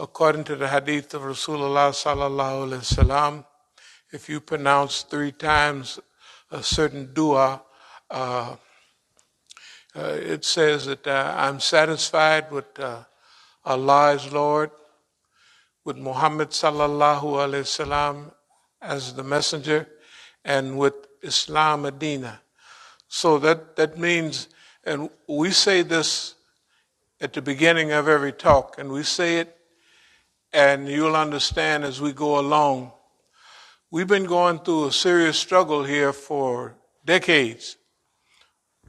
According to the hadith of Rasulullah sallallahu alaihi wasallam, if you pronounce 3 times a certain dua, it says that I'm satisfied with Allah as Lord, with Muhammad sallallahu alaihi wasallam as the messenger, and with Islam Medina. So that means, and we say this at the beginning of every talk, and we say it, and you'll understand as we go along. We've been going through a serious struggle here for decades,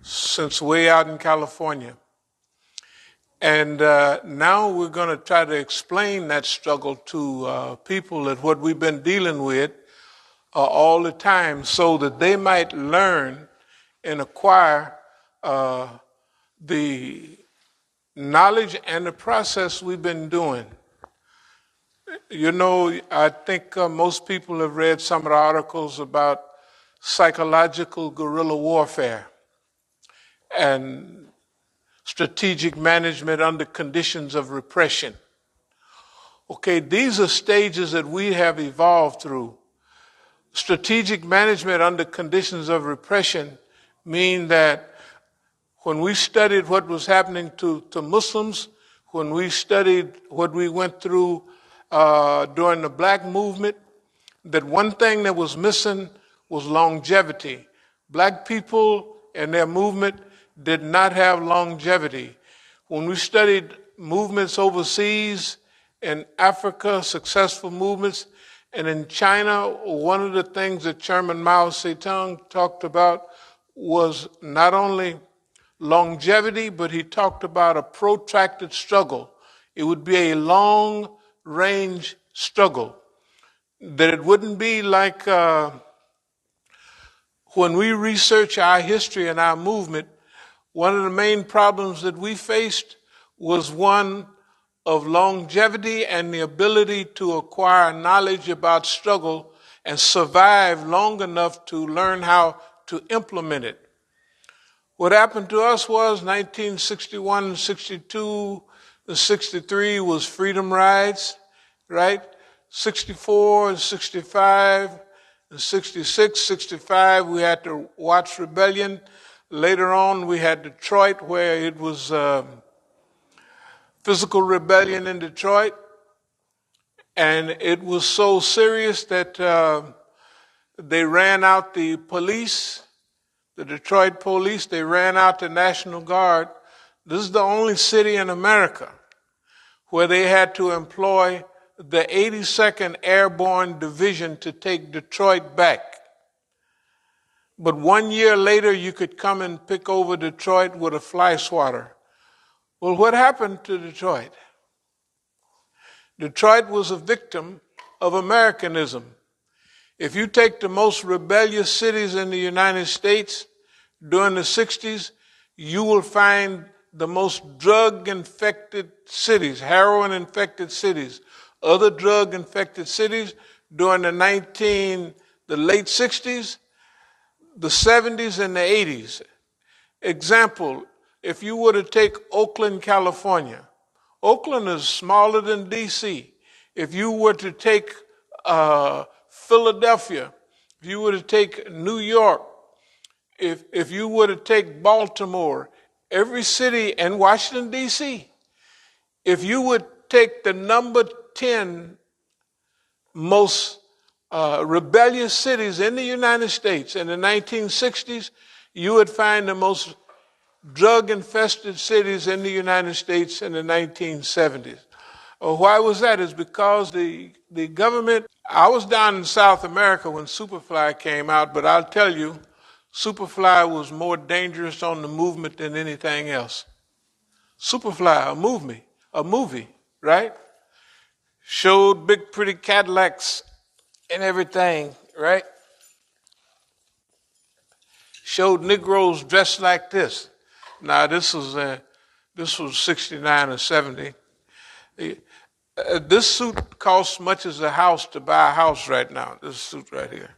since way out in California. And now we're going to try to explain that struggle to people that what we've been dealing with all the time, so that they might learn and acquire the knowledge and the process we've been doing. You know, I think most people have read some of the articles about psychological guerrilla warfare and strategic management under conditions of repression. Okay, these are stages that we have evolved through. Strategic management under conditions of repression mean that when we studied what was happening to Muslims, when we studied what we went through during the black movement, that one thing that was missing was longevity. Black people and their movement did not have longevity. When we studied movements overseas, in Africa, successful movements, and in China, one of the things that Chairman Mao Zedong talked about was not only longevity, but he talked about a protracted struggle. It would be a long-range struggle. That it wouldn't be like when we research our history and our movement, one of the main problems that we faced was one of longevity and the ability to acquire knowledge about struggle and survive long enough to learn how to implement it. What happened to us was 1961, 62, and 63 was freedom rides, right? 64 and 65 and 66, 65, we had the Watts Rebellion. Later on, we had Detroit, where it was physical rebellion in Detroit. And it was so serious that they ran out the police, the Detroit police, they ran out the National Guard. This is the only city in America where they had to employ the 82nd Airborne Division to take Detroit back. But 1 year later, you could come and pick over Detroit with a fly swatter. Well, what happened to Detroit? Detroit was a victim of Americanism. If you take the most rebellious cities in the United States during the 60s, you will find the most drug-infected cities, heroin-infected cities, other drug-infected cities during the late 60s, the 70s, and the 80s. Example, if you were to take Oakland, California, Oakland is smaller than D.C. If you were to take Philadelphia, if you were to take New York, if you were to take Baltimore, every city, and Washington, D.C., if you would take the number 10 most rebellious cities in the United States in the 1960s, you would find the most drug-infested cities in the United States in the 1970s. Why was that? It's because the government, I was down in South America when Superfly came out, but I'll tell you, Superfly was more dangerous on the movement than anything else. Superfly, a movie, right? Showed big pretty Cadillacs and everything, right? Showed Negroes dressed like this. Now this was 69 or 70. This suit costs much as a house to buy a house right now. This suit right here,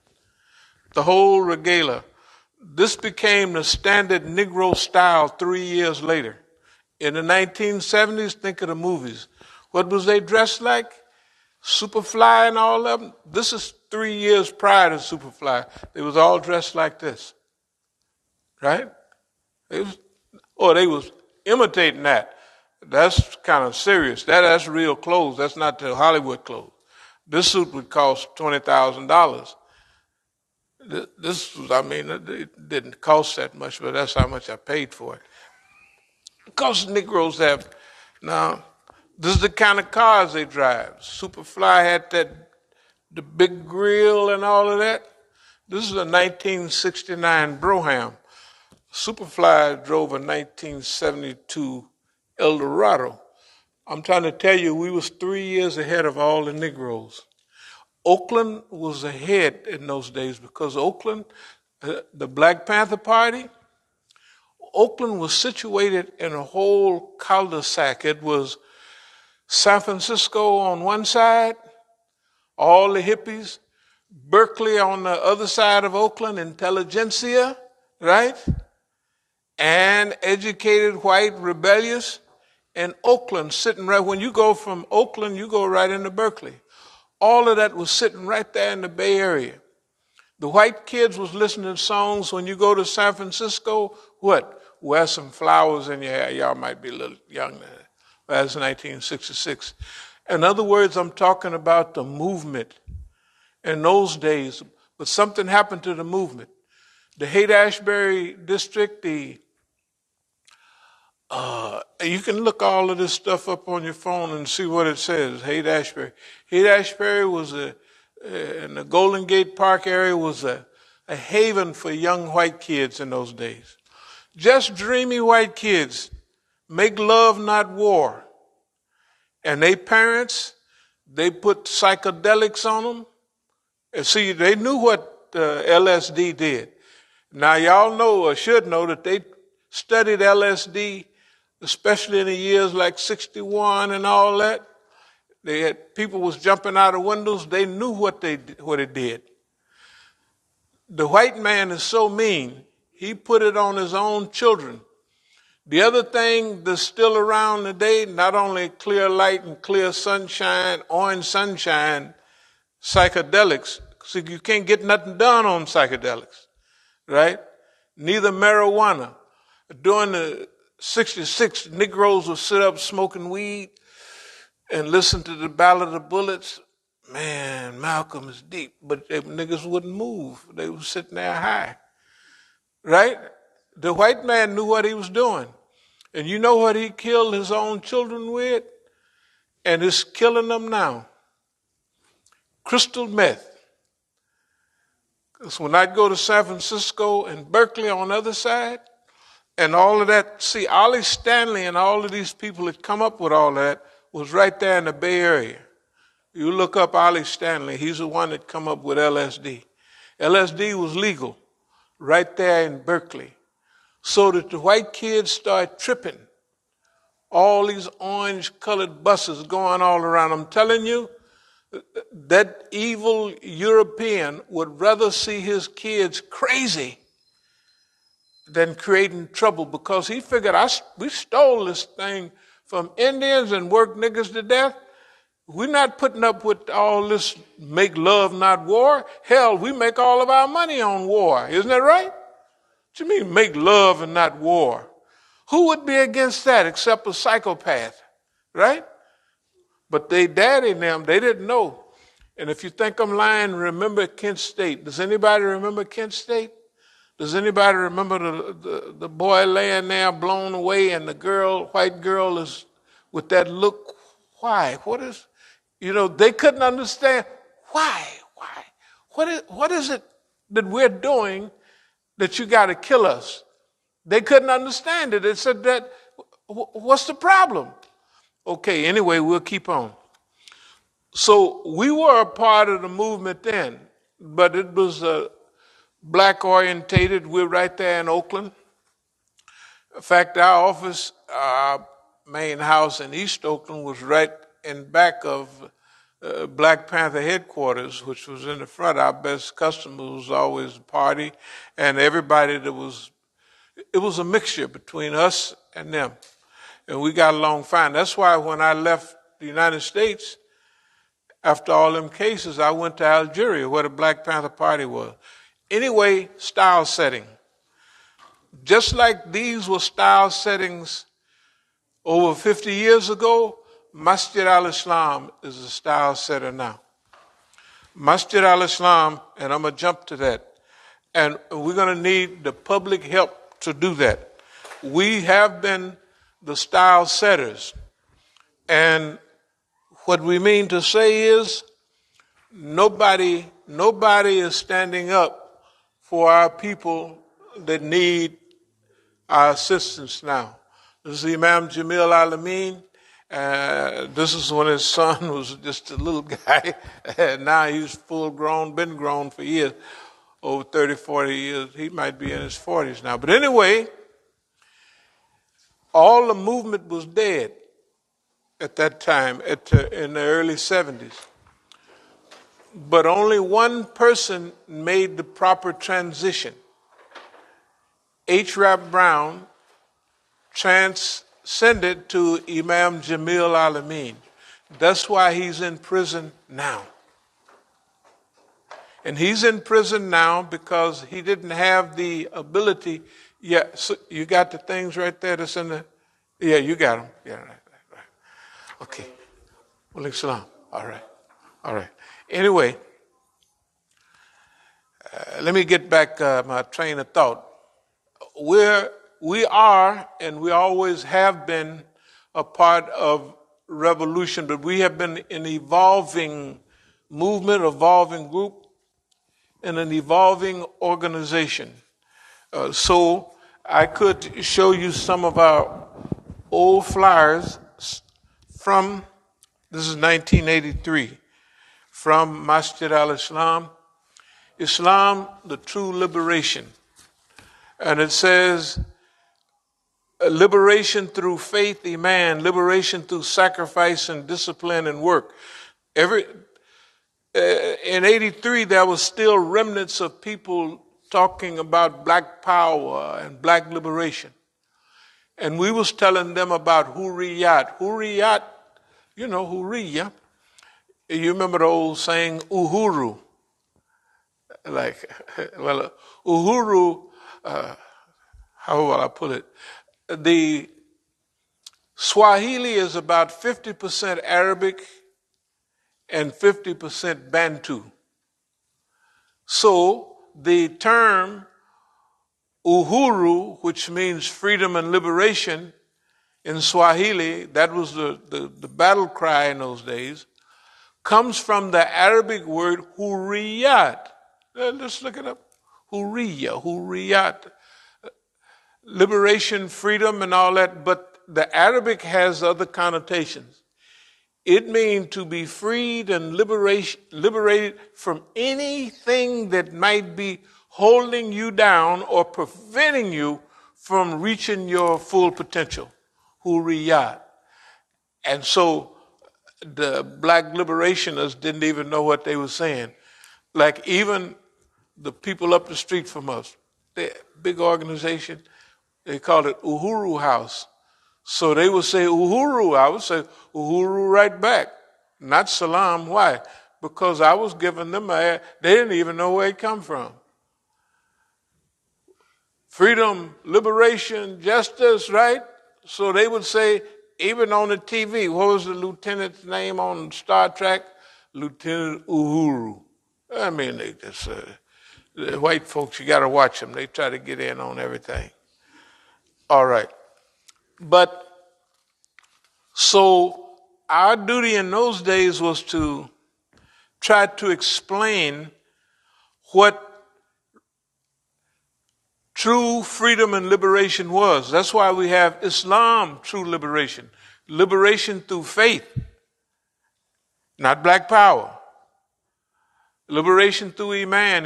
the whole regalia. This became the standard Negro style 3 years later. In the 1970s, think of the movies. What was they dressed like? Superfly and all of them. This is 3 years prior to Superfly. They was all dressed like this, right? They was imitating that. That's kind of serious. That's real clothes. That's not the Hollywood clothes. This suit would cost $20,000. This was, it didn't cost that much, but that's how much I paid for it. Because Negroes have, now, this is the kind of cars they drive. Superfly had the big grill and all of that. This is a 1969 Brougham. Superfly drove a 1972 Eldorado. I'm trying to tell you, we was 3 years ahead of all the Negroes. Oakland was ahead in those days because Oakland, the Black Panther Party, Oakland was situated in a whole cul-de-sac. It was San Francisco on one side, all the hippies, Berkeley on the other side of Oakland, intelligentsia, right? And educated white rebellious, and Oakland sitting right, when you go from Oakland, you go right into Berkeley. All of that was sitting right there in the Bay Area. The white kids was listening to songs. When you go to San Francisco, what? Wear some flowers in your hair. Y'all might be a little young then. That's 1966. In other words, I'm talking about the movement in those days. But something happened to the movement. The Haight-Ashbury district, you can look all of this stuff up on your phone and see what it says, Haight-Ashbury. Haight-Ashbury was in the Golden Gate Park area was a haven for young white kids in those days. Just dreamy white kids, make love, not war. And they parents, they put psychedelics on them. And see, they knew what LSD did. Now y'all know or should know that they studied LSD, especially in the years like 61 and all that. They had people was jumping out of windows. They knew what it did. The white man is so mean. He put it on his own children. The other thing that's still around today, not only clear light and clear sunshine, orange sunshine, psychedelics. So you can't get nothing done on psychedelics, right? Neither marijuana. During the 66, Negroes would sit up smoking weed and listen to the Ballad of the Bullets. Man, Malcolm is deep, but they niggas wouldn't move. They were sitting there high, right? The white man knew what he was doing. And you know what he killed his own children with? And is killing them now. Crystal meth. Because when I'd go to San Francisco and Berkeley on the other side, and all of that, see, Ollie Stanley and all of these people that come up with all that was right there in the Bay Area. You look up Ollie Stanley, he's the one that come up with LSD. LSD was legal right there in Berkeley. So that the white kids start tripping. All these orange-colored buses going all around. I'm telling you, that evil European would rather see his kids crazy than creating trouble because he figured we stole this thing from Indians and worked niggas to death. We're not putting up with all this make love, not war. Hell, we make all of our money on war. Isn't that right? What you mean make love and not war? Who would be against that except a psychopath, right? But they daddy and them, they didn't know. And if you think I'm lying, remember Kent State. Does anybody remember Kent State? Does anybody remember the boy laying there blown away and the white girl is with that look? Why? What is, they couldn't understand. Why? What is it that we're doing that you got to kill us? They couldn't understand it. They said that, what's the problem? Okay, anyway, we'll keep on. So we were a part of the movement then, but it was black orientated. We're right there in Oakland. In fact, our office, our main house in East Oakland was right in back of Black Panther headquarters, which was in the front. Our best customer was always the party, and everybody it was a mixture between us and them. And we got along fine. That's why when I left the United States, after all them cases, I went to Algeria, where the Black Panther Party was. Anyway, style setting. Just like these were style settings over 50 years ago, Masjid al-Islam is a style setter now. Masjid al-Islam, and I'm going to jump to that, and we're going to need the public help to do that. We have been the style setters, and what we mean to say is nobody is standing up for our people that need our assistance now. This is Imam Jamil Alameen. This is when his son was just a little guy, and now he's full grown, been grown for years, over 30, 40 years. He might be in his 40s now. But anyway, all the movement was dead at that time, in the early 70s. But only one person made the proper transition. H. Rap Brown transcended to Imam Jamil Alameen. That's why he's in prison now. And he's in prison now because he didn't have the ability. Yeah, so you got the things right there that's in the, yeah, you got them. Yeah, right. Okay. Walaikum salam. All right. Anyway, let me get back my train of thought. We are, and we always have been, a part of revolution, but we have been an evolving movement, evolving group, and an evolving organization. So I could show you some of our old flyers from, this is 1983, from Masjid al-Islam, Islam, the true liberation. And it says, liberation through faith, Iman, liberation through sacrifice and discipline and work. In 83, there was still remnants of people talking about black power and black liberation. And we was telling them about Hurriyat. Hurriyat, you know, Hurriya. You remember the old saying, Uhuru. Like, well, Uhuru, how will I put it? The Swahili is about 50% Arabic and 50% Bantu. So the term Uhuru, which means freedom and liberation in Swahili, that was the battle cry in those days, comes from the Arabic word Hurriyat. Let's look it up. Hurriyat. Liberation, freedom, and all that, but the Arabic has other connotations. It means to be freed and liberated from anything that might be holding you down or preventing you from reaching your full potential. Hurriyat. And so the black liberationists didn't even know what they were saying. Like even the people up the street from us, the big organization, they called it Uhuru House. So they would say Uhuru, I would say Uhuru right back, not Salam. Why? Because I was giving them they didn't even know where it come from. Freedom, liberation, justice, right? So they would say, even on the TV, what was the lieutenant's name on Star Trek? Lieutenant Uhuru. I mean, they just, the white folks, you got to watch them. They try to get in on everything. All right. But so our duty in those days was to try to explain what true freedom and liberation was. That's why we have Islam, true liberation. Liberation through faith, not black power. Liberation through Iman,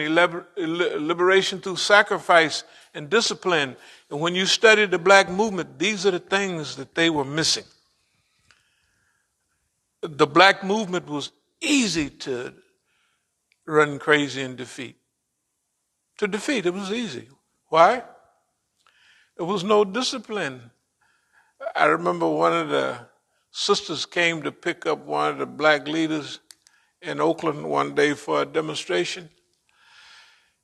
liberation through sacrifice and discipline. And when you study the black movement, these are the things that they were missing. The black movement was easy to run crazy and defeat. To defeat, it was easy. Why? There was no discipline. I remember one of the sisters came to pick up one of the black leaders in Oakland one day for a demonstration.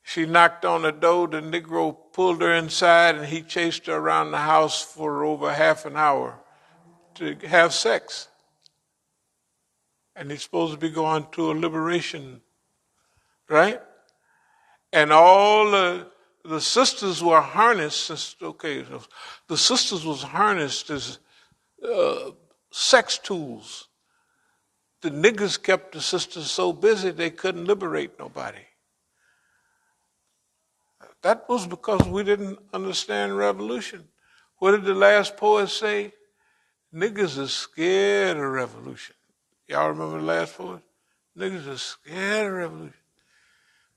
She knocked on the door, the Negro pulled her inside, and he chased her around the house for over half an hour to have sex. And he's supposed to be going to a liberation, right? And all the sisters were harnessed. Okay, the sisters was harnessed as sex tools. The niggas kept the sisters so busy they couldn't liberate nobody. That was because we didn't understand revolution. What did the last poet say? Niggas is scared of revolution. Y'all remember the last poet? Niggas is scared of revolution.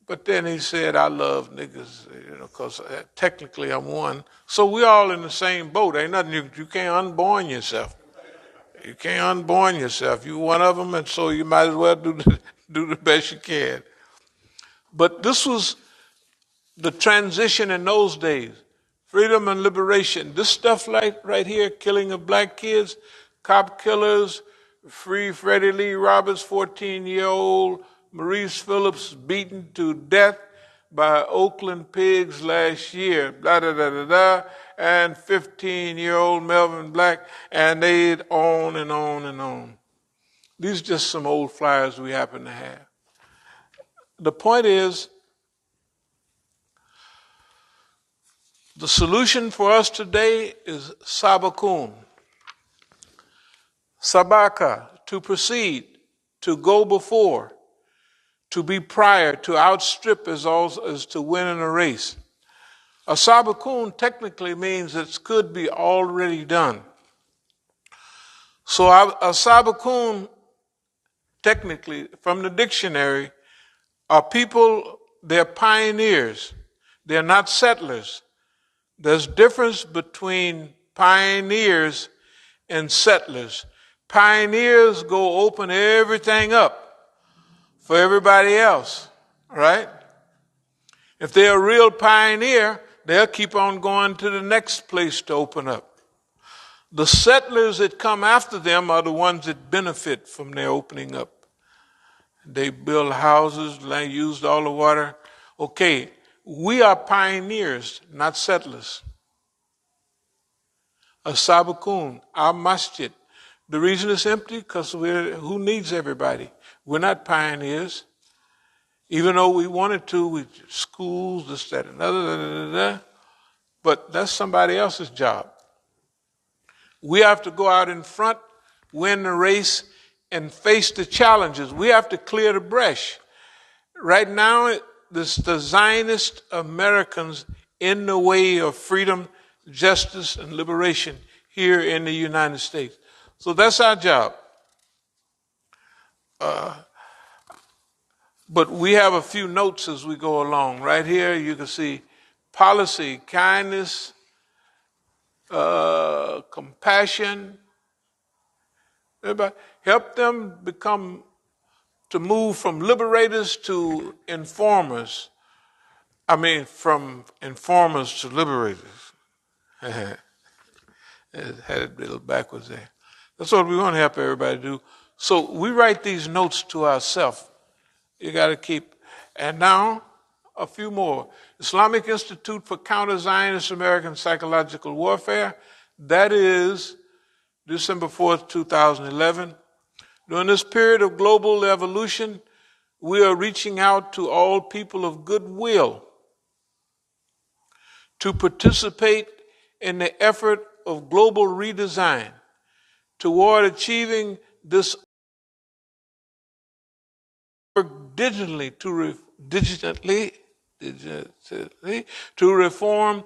But then he said, I love niggas, because technically I'm one. So we all in the same boat. Ain't nothing, you can't unborn yourself. You can't unborn yourself. You one of them, and so you might as well do the best you can. But this was the transition in those days. Freedom and liberation. This stuff like right here, killing of black kids, cop killers, free Freddie Lee Roberts, 14-year-old, Maurice Phillips beaten to death by Oakland pigs last year, and 15-year-old Melvin Black, and they on and on and on. These are just some old flyers we happen to have. The point is, the solution for us today is Sabiqun. Sabaka, to proceed, to go before, to be prior, to outstrip is to win in a race. As-Sabiqun technically means it could be already done. So As-Sabiqun, technically, from the dictionary, are people, they're pioneers. They're not settlers. There's difference between pioneers and settlers. Pioneers go open everything up for everybody else, right? If they're a real pioneer, they'll keep on going to the next place to open up. The settlers that come after them are the ones that benefit from their opening up. They build houses, they used all the water. Okay, we are pioneers, not settlers. As-Sabiqun, our Masjid. The reason it's empty, because who needs everybody? We're not pioneers. Even though we wanted to, with schools, this, that, another, but that's somebody else's job. We have to go out in front, win the race, and face the challenges. We have to clear the brush. Right now, the Zionist Americans in the way of freedom, justice, and liberation here in the United States. So that's our job. But we have a few notes as we go along. Right here, you can see policy, kindness, compassion. Everybody, help them to move from liberators to informers. From informers to liberators. Had it a little backwards there. That's what we want to help everybody do. So we write these notes to ourselves. You got to keep. And now, a few more. Islamic Institute for Counter-Zionist American Psychological Warfare. That is December 4th, 2011. During this period of global evolution, we are reaching out to all people of goodwill to participate in the effort of global redesign toward achieving this digitally to reform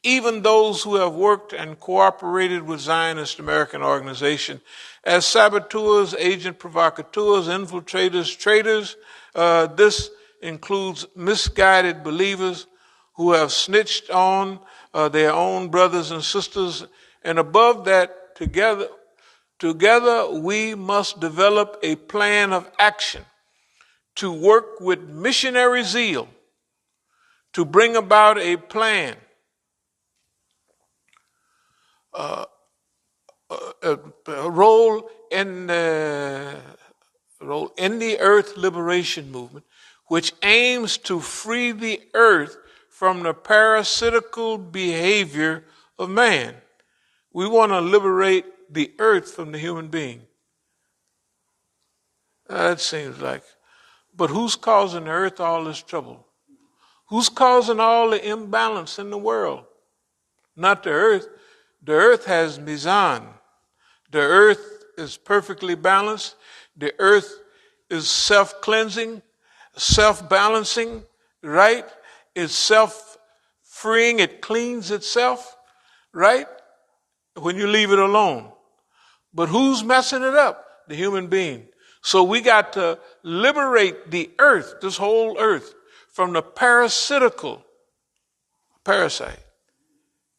even those who have worked and cooperated with Zionist American organization as saboteurs, agent provocateurs, infiltrators, traitors. This includes misguided believers who have snitched on their own brothers and sisters. And above that, together we must develop a plan of action to work with missionary zeal to bring about a plan role in the Earth Liberation Movement, which aims to free the Earth from the parasitical behavior of man. We want to liberate the Earth from the human being. That seems like. But who's causing the Earth all this trouble? Who's causing all the imbalance in the world? Not the Earth. The Earth has mizan. The Earth is perfectly balanced. The Earth is self-cleansing, self-balancing, right? It's self-freeing. It cleans itself, right? When you leave it alone. But who's messing it up? The human being. So we got to liberate the Earth, this whole Earth, from the parasite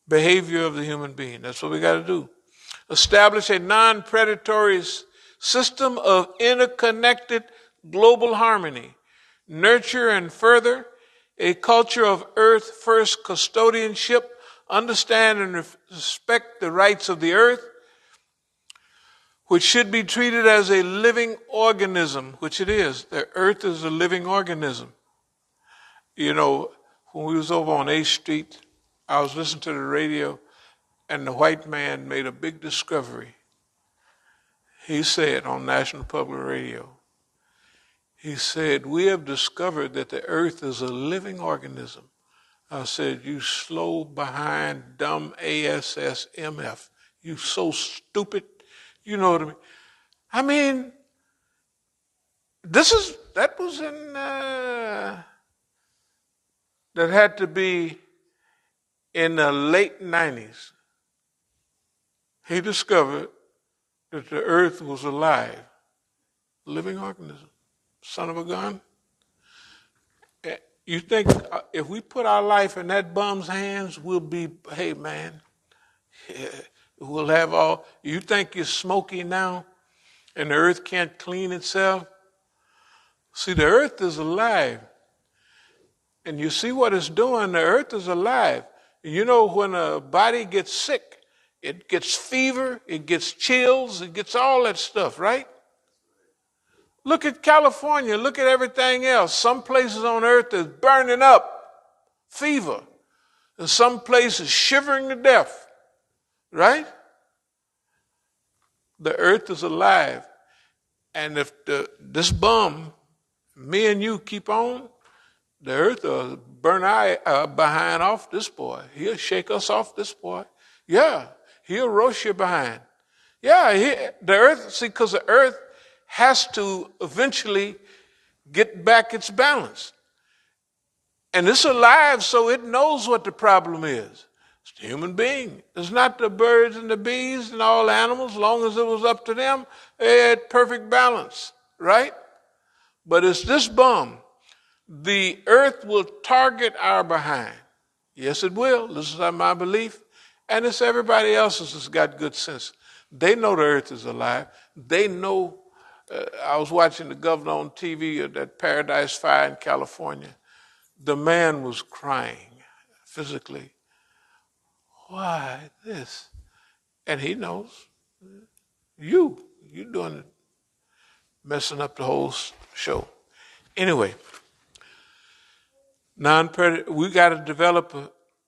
behavior of the human being. That's what we got to do. Establish a non-predatory system of interconnected global harmony. Nurture and further a culture of earth-first custodianship. Understand and respect the rights of the earth, which should be treated as a living organism, which it is. The earth is a living organism. You know, when we was over on 8th Street, I was listening to the radio, and the white man made a big discovery. He said on National Public Radio, he said, we have discovered that the earth is a living organism. I said, you slow behind dumb ASSMF. You so stupid. You know what I mean? I mean, that was in, that had to be in the late 90s. He discovered that the earth was alive, living organism, son of a gun. You think if we put our life in that bum's hands, we'll be, hey man, we'll have all, you think you're smoky now and the earth can't clean itself? See, the earth is alive. And you see what it's doing, the earth is alive. You know, when a body gets sick, it gets fever, it gets chills, it gets all that stuff, right? Look at California, look at everything else. Some places on earth is burning up, fever. And some places shivering to death, right? The earth is alive. And if this bum, me and you keep on, the earth will burn our behind off this boy. He'll shake us off this boy. Yeah, he'll roast you behind. Yeah, the earth, see, because the earth has to eventually get back its balance. And it's alive, so it knows what the problem is. It's the human being. It's not the birds and the bees and all animals. As long as it was up to them, they had perfect balance, right? But it's this bum. The earth will target our behind. Yes, it will. This is my belief. And it's everybody else's that's got good sense. They know the earth is alive. They know. I was watching the governor on TV of that Paradise Fire in California. The man was crying physically. Why this? And he knows. You're doing it, messing up the whole show. Anyway, we got to develop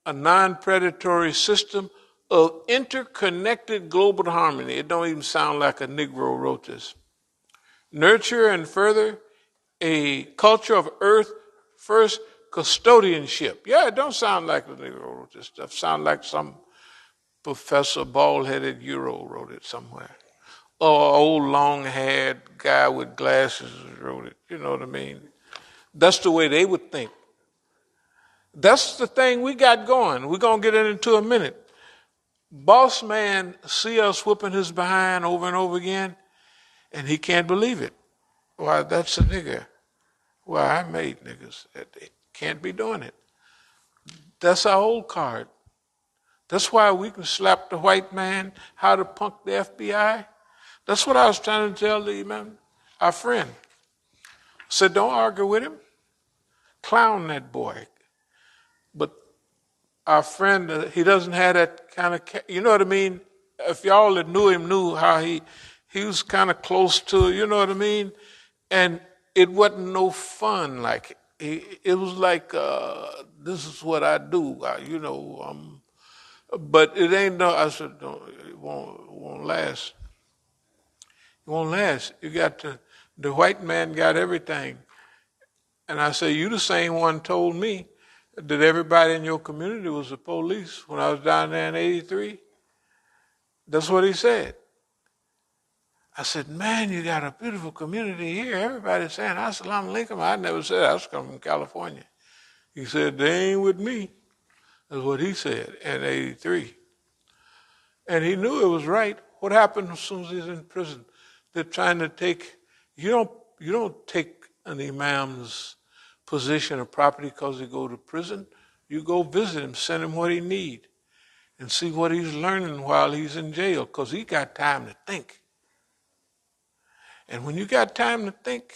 a non-predatory system of interconnected global harmony. It don't even sound like a Negro wrote this. Nurture and further a culture of earth-first custodianship. Yeah, it don't sound like the Negro wrote this stuff. Sound like some professor, bald-headed Euro wrote it somewhere. Or an old long-haired guy with glasses wrote it. You know what I mean? That's the way they would think. That's the thing we got going. We're going to get into a minute. Boss man see us whooping his behind over and over again, and he can't believe it. Why, that's a nigger. Well, I made niggas. They can't be doing it. That's our old card. That's why we can slap the white man, how to punk the FBI. That's what I was trying to tell the Imam, our friend. I said, don't argue with him. Clown that boy. But our friend, he doesn't have that kind of, you know what I mean? if y'all that knew him knew how he was kind of close to, you know what I mean? And it wasn't no fun. Like it was like this is what I do, but it ain't no. I said, no, it won't last. It won't last. You got the white man got everything. And I say, you the same one told me that everybody in your community was the police when I was down there in 83. That's what he said. I said, man, you got a beautiful community here. Everybody's saying, Assalamu alaikum. I never said I was coming from California. He said, they ain't with me. That's what he said in 83. And he knew it was right. What happened as soon as he's in prison? They're trying to take, you don't take an imam's position or property because he go to prison. You go visit him, send him what he need, and see what he's learning while he's in jail, because he got time to think. And when you got time to think,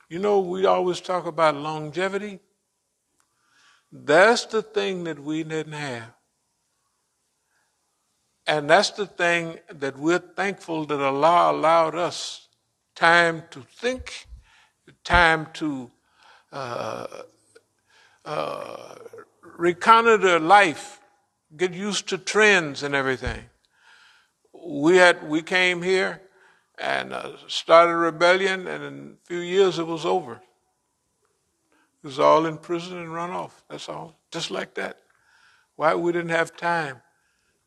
we always talk about longevity. That's the thing that we didn't have. And that's the thing that we're thankful that Allah allowed us time to think, time to reconnoiter life, get used to trends and everything. We came here and started a rebellion, and in a few years it was over. It was all in prison and run off. That's all, just like that. Why? We didn't have time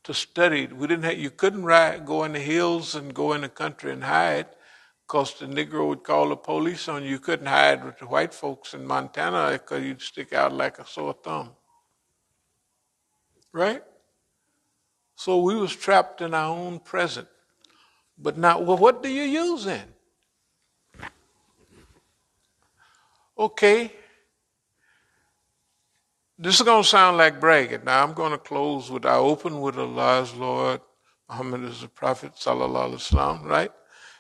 to study. You couldn't go in the hills and go in the country and hide, because the Negro would call the police on you. You couldn't hide with the white folks in Montana because you'd stick out like a sore thumb. Right? So we was trapped in our own present. But now, well, what do you use then? Okay. This is going to sound like bragging. Now I'm going to close I open with Allah is Lord, Muhammad is the Prophet, sallallahu alaihi wasallam, right?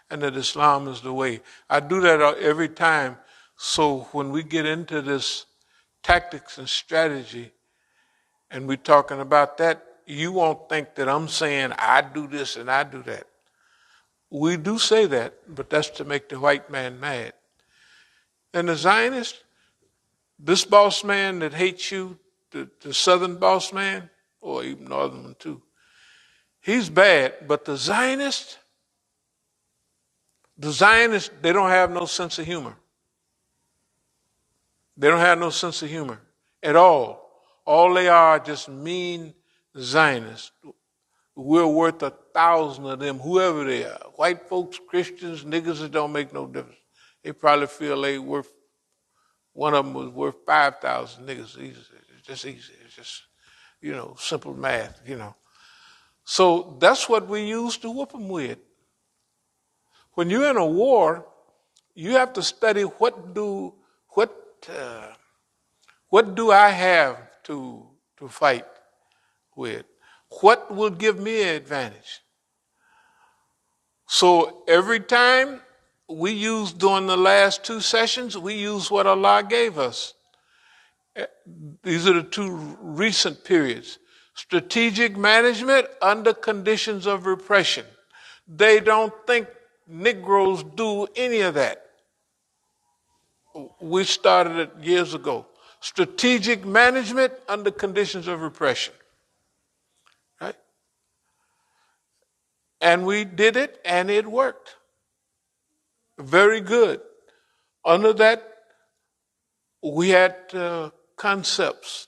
And that Islam is the way. I do that every time. So when we get into this tactics and strategy, and we're talking about that, you won't think that I'm saying I do this and I do that. We do say that, but that's to make the white man mad. And the Zionist, this boss man that hates you, the southern boss man, or even northern one too, he's bad. But the Zionists, they don't have no sense of humor. They don't have no sense of humor at all. All they are just mean Zionists. We're worth 1,000 of them, whoever they are. White folks, Christians, niggas, it don't make no difference. They probably feel one of them was worth 5,000 niggas. It's just easy. It's just, simple math, So that's what we use to whoop them with. When you're in a war, you have to study what do I have to fight with? What will give me an advantage? So every time during the last 2 sessions, we use what Allah gave us. These are the 2 recent periods. Strategic management under conditions of repression. They don't think Negroes do any of that. We started it years ago. Strategic management under conditions of repression. Right? And we did it, and it worked. Very good. Under that, we had concepts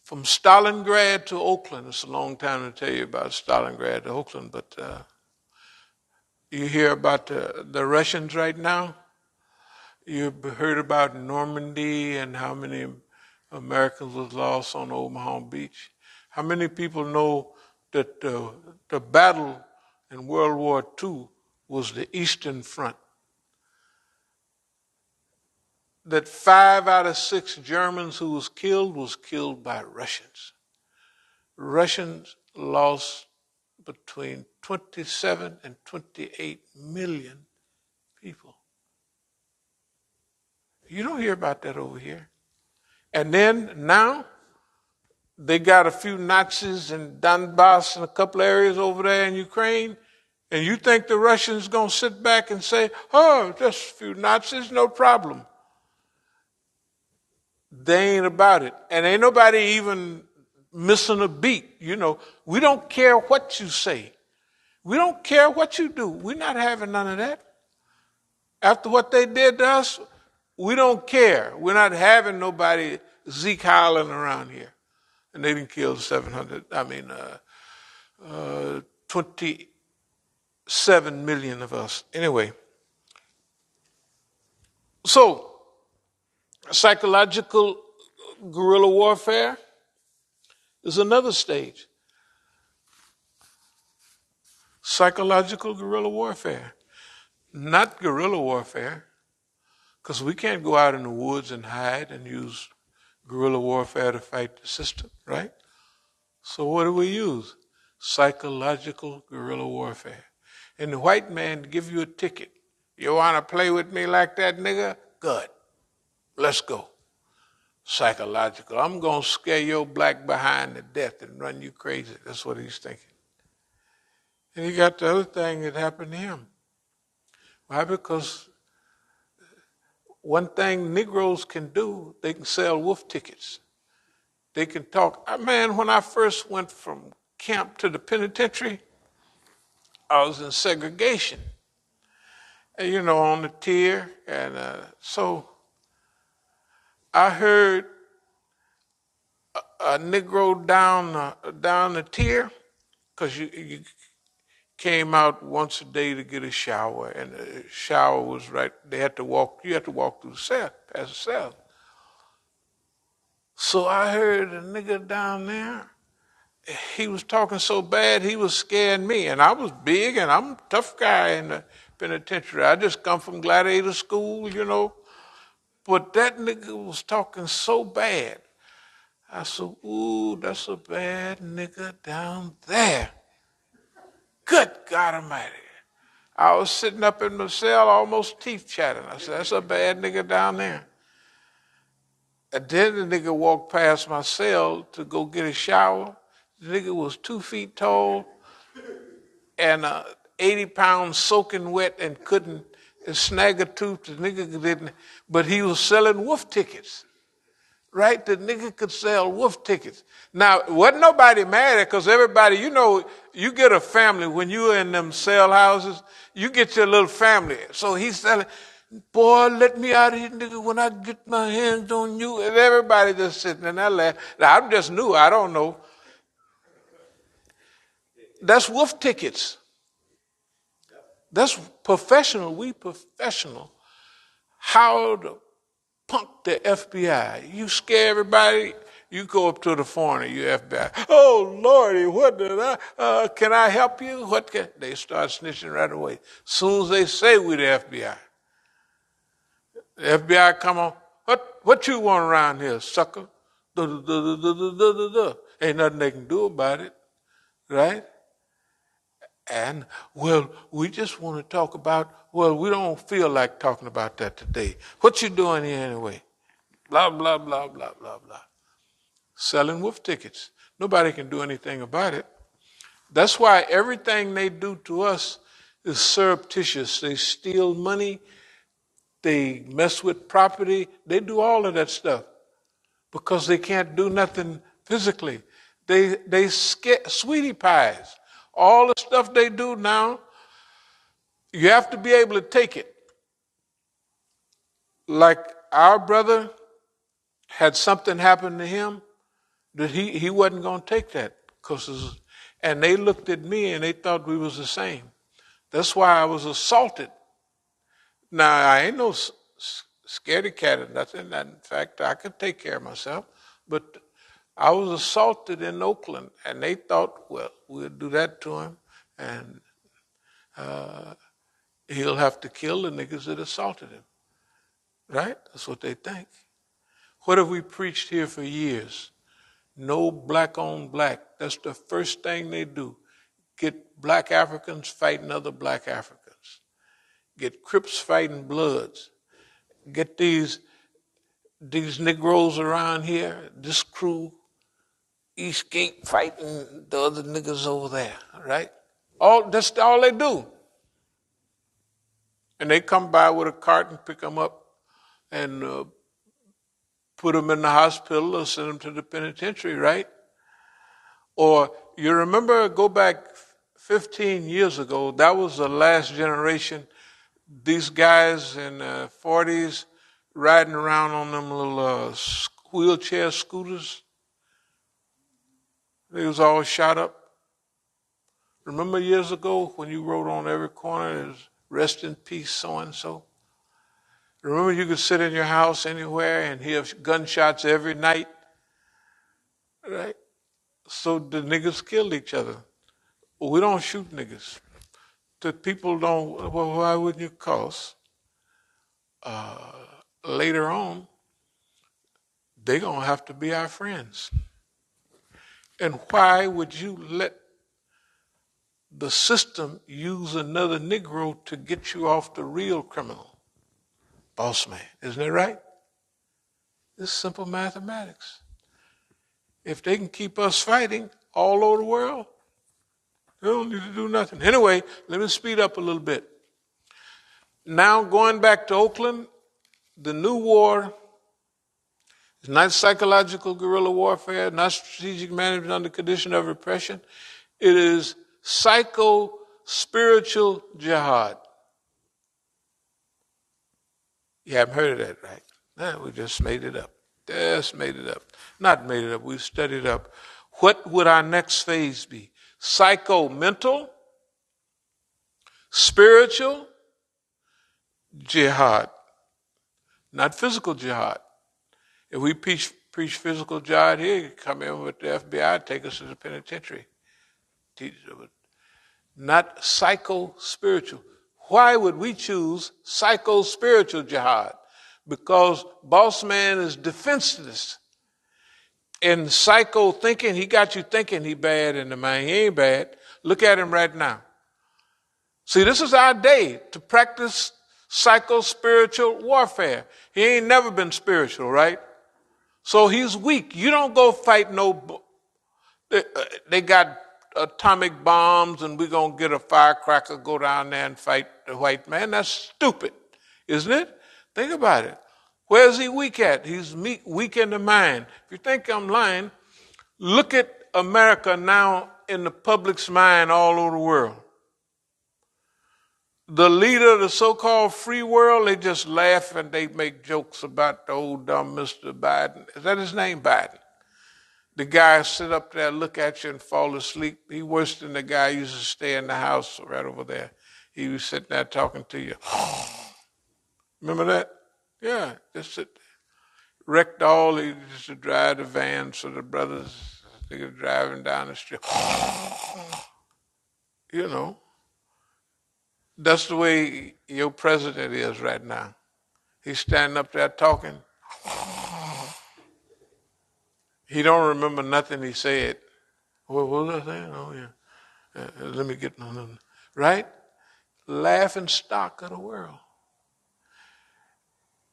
from Stalingrad to Oakland. It's a long time to tell you about Stalingrad to Oakland, but you hear about the Russians right now. You've heard about Normandy and how many Americans was lost on Omaha Beach. How many people know that the battle in World War II was the Eastern Front? That 5 out of 6 Germans who was killed by Russians. Russians lost between 27 and 28 million people. You don't hear about that over here. And then now, They got a few Nazis in Donbass and a couple areas over there in Ukraine, and you think the Russians going to sit back and say, oh, just a few Nazis, no problem. They ain't about it. And ain't nobody even missing a beat. You know, we don't care what you say. We don't care what you do. We're not having none of that. After what they did to us, we don't care. We're not having nobody Zeke howling around here. And they didn't kill 27 million of us. Anyway, so psychological guerrilla warfare is another stage. Psychological guerrilla warfare, not guerrilla warfare, because we can't go out in the woods and hide and use guerrilla warfare to fight the system, right? So what do we use? Psychological guerrilla warfare. And the white man give you a ticket. You want to play with me like that, nigga? Good. Let's go. Psychological. I'm going to scare your black behind to death and run you crazy. That's what he's thinking. And he got the other thing that happened to him. Why? Because one thing Negroes can do, they can sell wolf tickets. They can talk. Man, when I first went from camp to the penitentiary, I was in segregation. And, you know, on the tier. And so I heard a Negro down the tier, because you came out once a day to get a shower, and the shower was right. You had to walk through the cell, past the cell. So I heard a nigga down there. He was talking so bad, he was scaring me. And I was big, and I'm a tough guy in the penitentiary. I just come from gladiator school, you know. But that nigga was talking so bad. I said, ooh, that's a bad nigga down there. Good God Almighty. I was sitting up in my cell, almost teeth chattering. I said, that's a bad nigga down there. And then the nigga walked past my cell to go get a shower. The nigga was 2 feet tall and 80 pounds soaking wet and couldn't snag a tooth. The nigga didn't, but he was selling wolf tickets. Right? The nigga could sell wolf tickets. Now, wasn't nobody mad at, because everybody, you know, you get a family when you're in them cell houses, you get your little family. So he's selling, boy, let me out of here, nigga, when I get my hands on you. And everybody just sitting in that laugh. Now, I'm just new, I don't know. That's wolf tickets. That's professional. We professional. How to punk the FBI. You scare everybody, you go up to the foreigner, you FBI. Oh, Lordy, what did can I help you? They start snitching right away. Soon as they say we the FBI. The FBI come on, what you want around here, sucker? Ain't nothing they can do about it, right? And, well, we just want to talk about, well, we don't feel like talking about that today. What you doing here anyway? Blah, blah, blah, blah, blah, blah. Selling wolf tickets. Nobody can do anything about it. That's why everything they do to us is surreptitious. They steal money. They mess with property. They do all of that stuff because they can't do nothing physically. They sweetie pies. All the stuff they do now, you have to be able to take it. Like our brother had something happen to him that he wasn't going to take that. And they looked at me and they thought we was the same. That's why I was assaulted. Now, I ain't no scaredy cat or nothing. In fact, I could take care of myself. But I was assaulted in Oakland, and they thought, well, we'll do that to him, and he'll have to kill the niggas that assaulted him. Right? That's what they think. What have we preached here for years? No black on black. That's the first thing they do. Get black Africans fighting other black Africans. Get Crips fighting Bloods. Get these Negroes around here, this crew, Eastgate fighting the other niggas over there, right? That's all they do. And they come by with a cart and pick them up and put them in the hospital or send them to the penitentiary, right? Or you remember, go back 15 years ago, that was the last generation. These guys in the 40s riding around on them little wheelchair scooters. They was all shot up. Remember years ago when you wrote on every corner, it was rest in peace, so-and-so? Remember you could sit in your house anywhere and hear gunshots every night, right? So the niggas killed each other. We don't shoot niggas. The people don't, well, why wouldn't you? Cause later on, they're going to have to be our friends. And why would you let the system use another Negro to get you off the real criminal? Boss man, isn't it right? It's simple mathematics. If they can keep us fighting all over the world, they don't need to do nothing. Anyway, let me speed up a little bit. Now going back to Oakland, the new war is not psychological guerrilla warfare, not strategic management under condition of repression. It is psycho-spiritual jihad. You haven't heard of that, right? No, we just made it up. Just made it up. Not made it up, we studied it up. What would our next phase be? Psycho-mental, spiritual jihad, not physical jihad. If we preach physical jihad here, you come in with the FBI, take us to the penitentiary. Not psycho-spiritual. Why would we choose psycho-spiritual jihad? Because boss man is defenseless. In psycho thinking, he got you thinking he bad in the mind. He ain't bad. Look at him right now. See, this is our day to practice psycho-spiritual warfare. He ain't never been spiritual, right? So he's weak. You don't go fight no... They got atomic bombs and we're going to get a firecracker, go down there and fight the white man. That's stupid, isn't it? Think about it. Where's he weak at? He's weak in the mind. If you think I'm lying, look at America now in the public's mind all over the world. The leader of the so-called free world, they just laugh and they make jokes about the old dumb Mr. Biden. Is that his name, Biden? The guy sit up there, look at you and fall asleep. He worse than the guy who used to stay in the house right over there. He was sitting there talking to you. Remember that? Yeah, just sit there. Wrecked all, he used to drive the van so the brothers, they were driving down the street. You know, that's the way your president is right now. He's standing up there talking. He don't remember nothing he said. What was I saying? Oh, yeah. Let me get on. Right? Laughing stock of the world.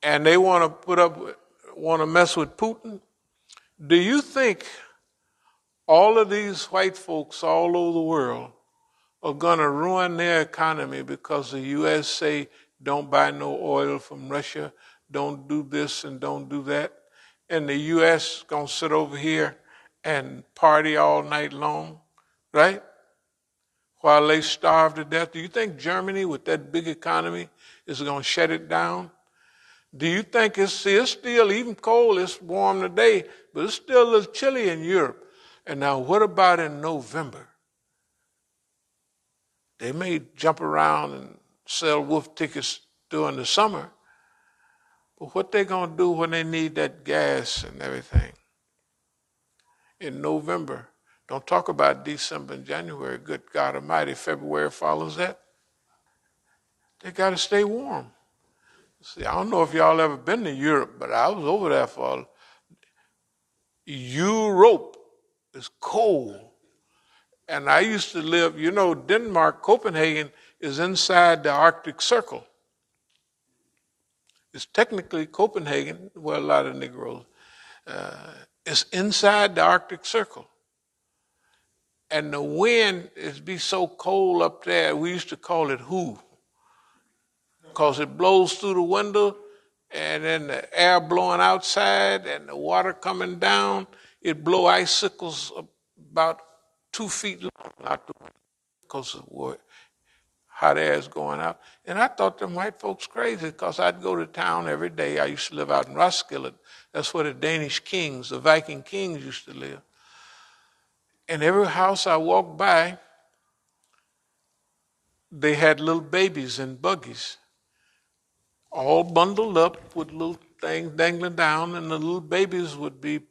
And they want to mess with Putin. Do you think all of these white folks all over the world are going to ruin their economy because the U.S. say don't buy no oil from Russia, don't do this and don't do that? And the U.S. going to sit over here and party all night long, right? While they starve to death. Do you think Germany, with that big economy, is going to shut it down? Do you think it's still even cold, it's warm today, but it's still a little chilly in Europe. And now what about in November? They may jump around and sell wolf tickets during the summer, but what they going to do when they need that gas and everything? In November, don't talk about December and January, good God Almighty, February follows that. They got to stay warm. See, I don't know if y'all ever been to Europe, but I was over there for Europe. It's cold. And I used to live, Denmark, Copenhagen is inside the Arctic Circle. It's technically Copenhagen, where a lot of Negroes. It's inside the Arctic Circle. and the wind is be so cold up there. We used to call it who, because it blows through the window, and then the air blowing outside and the water coming down. It blow icicles about 2 feet long out the window because of hot air is going out. And I thought them white folks crazy because I'd go to town every day. I used to live out in Roskilde. That's where the Danish kings, the Viking kings used to live. And every house I walked by, they had little babies in buggies, all bundled up with little things dangling down, and the little babies would be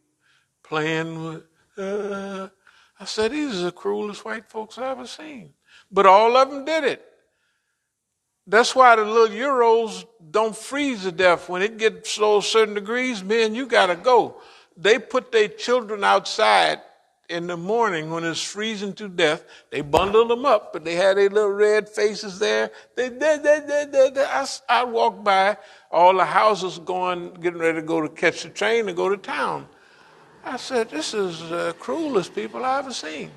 playing with, I said, these are the cruelest white folks I ever seen. But all of them did it. That's why the little Euros don't freeze to death. When it gets below certain degrees, man, you got to go. They put their children outside in the morning when it's freezing to death. They bundled them up, but they had their little red faces there. I walked by all the houses getting ready to go to catch the train to go to town. I said, this is the cruelest people I ever seen.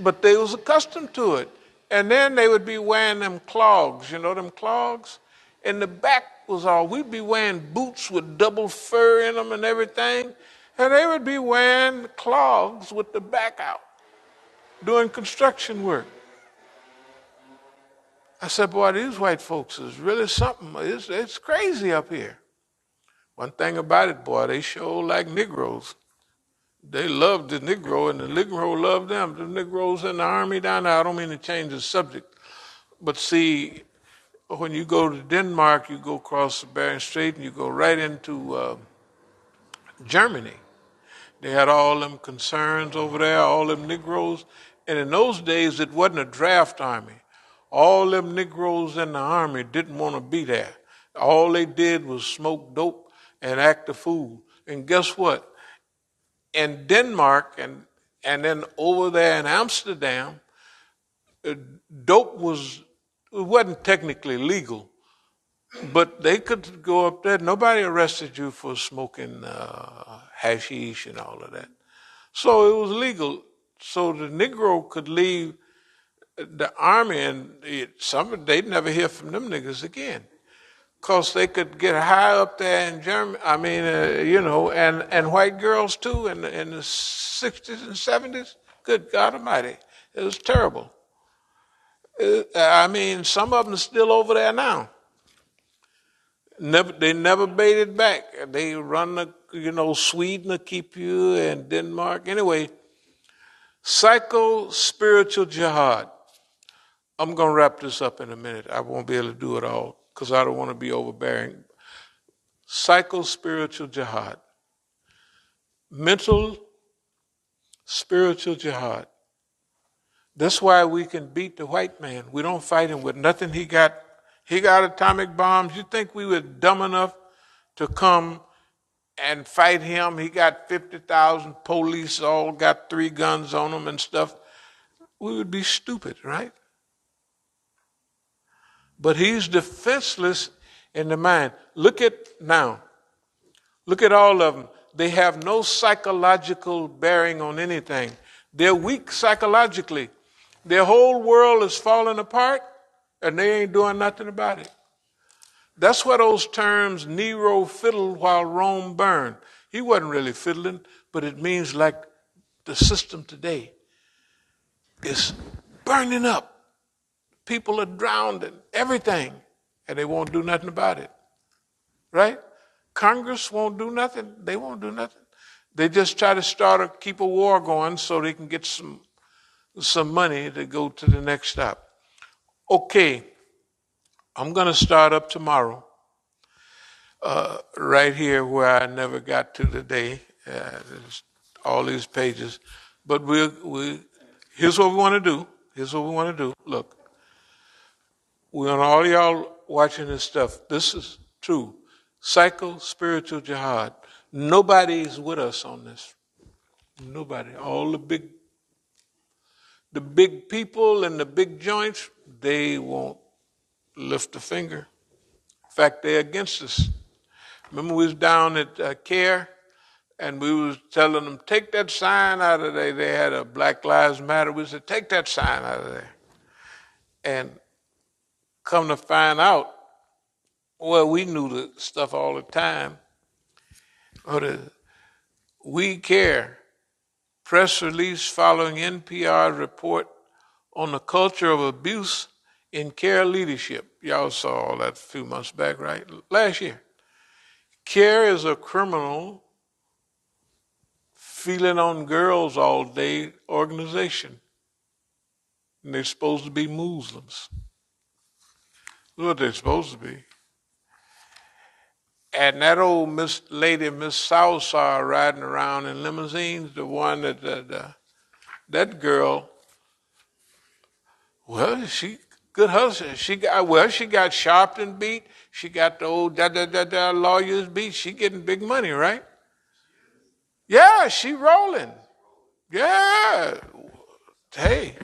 But they was accustomed to it. And then they would be wearing them clogs, you know them clogs? And the back was all, we'd be wearing boots with double fur in them and everything. And they would be wearing clogs with the back out, doing construction work. I said, boy, these white folks is really something. It's crazy up here. One thing about it, boy, they sure like Negroes. They loved the Negro, and the Negro loved them. The Negroes in the army down there, I don't mean to change the subject, but see, when you go to Denmark, you go across the Bering Strait, and you go right into Germany. They had all them concerns over there, all them Negroes, and in those days, it wasn't a draft army. All them Negroes in the army didn't want to be there. All they did was smoke dope and act a fool. And guess what? In Denmark and then over there in Amsterdam, dope wasn't technically legal, but they could go up there. Nobody arrested you for smoking hashish and all of that. So it was legal. So the Negro could leave the army, and they'd never hear from them niggas again. Because they could get high up there in Germany, and white girls too in the 60s and 70s. Good God Almighty. It was terrible. Some of them are still over there now. They never made it back. They run Sweden will keep you, and Denmark. Anyway, psycho-spiritual jihad. I'm going to wrap this up in a minute. I won't be able to do it all, because I don't want to be overbearing. Psycho-spiritual jihad. Mental, spiritual jihad. That's why we can beat the white man. We don't fight him with nothing he got. He got atomic bombs. You think we were dumb enough to come and fight him? He got 50,000 police, all got 3 guns on them and stuff. We would be stupid, right? But he's defenseless in the mind. Look at all of them. They have no psychological bearing on anything. They're weak psychologically. Their whole world is falling apart, and they ain't doing nothing about it. That's why those terms, Nero fiddled while Rome burned. He wasn't really fiddling, but it means like the system today is burning up. People are drowned in everything, and they won't do nothing about it. Right? Congress won't do nothing. They won't do nothing. They just try to keep a war going so they can get some money to go to the next stop. Okay, I'm going to start up tomorrow, right here where I never got to today. There's all these pages. But here's what we want to do. Look. We want all y'all watching this stuff. This is true. Psycho-spiritual jihad. Nobody's with us on this. Nobody. All the big people and the big joints, they won't lift a finger. In fact, they're against us. Remember we was down at CARE And we was telling them, take that sign out of there. They had a Black Lives Matter. We said, take that sign out of there. And come to find out, well, we knew the stuff all the time. We care. Press release following NPR report on the culture of abuse in care leadership. Y'all saw all that a few months back, right? Last year. CARE is a criminal feeling on girls all day organization. And they're supposed to be Muslims. That's what they're supposed to be. And that old Miss Southside riding around in limousines, the one that girl, well, she good hustle. She got sharped and beat. She got the old lawyers beat. She getting big money, right? Yeah, she rolling. Yeah. Hey,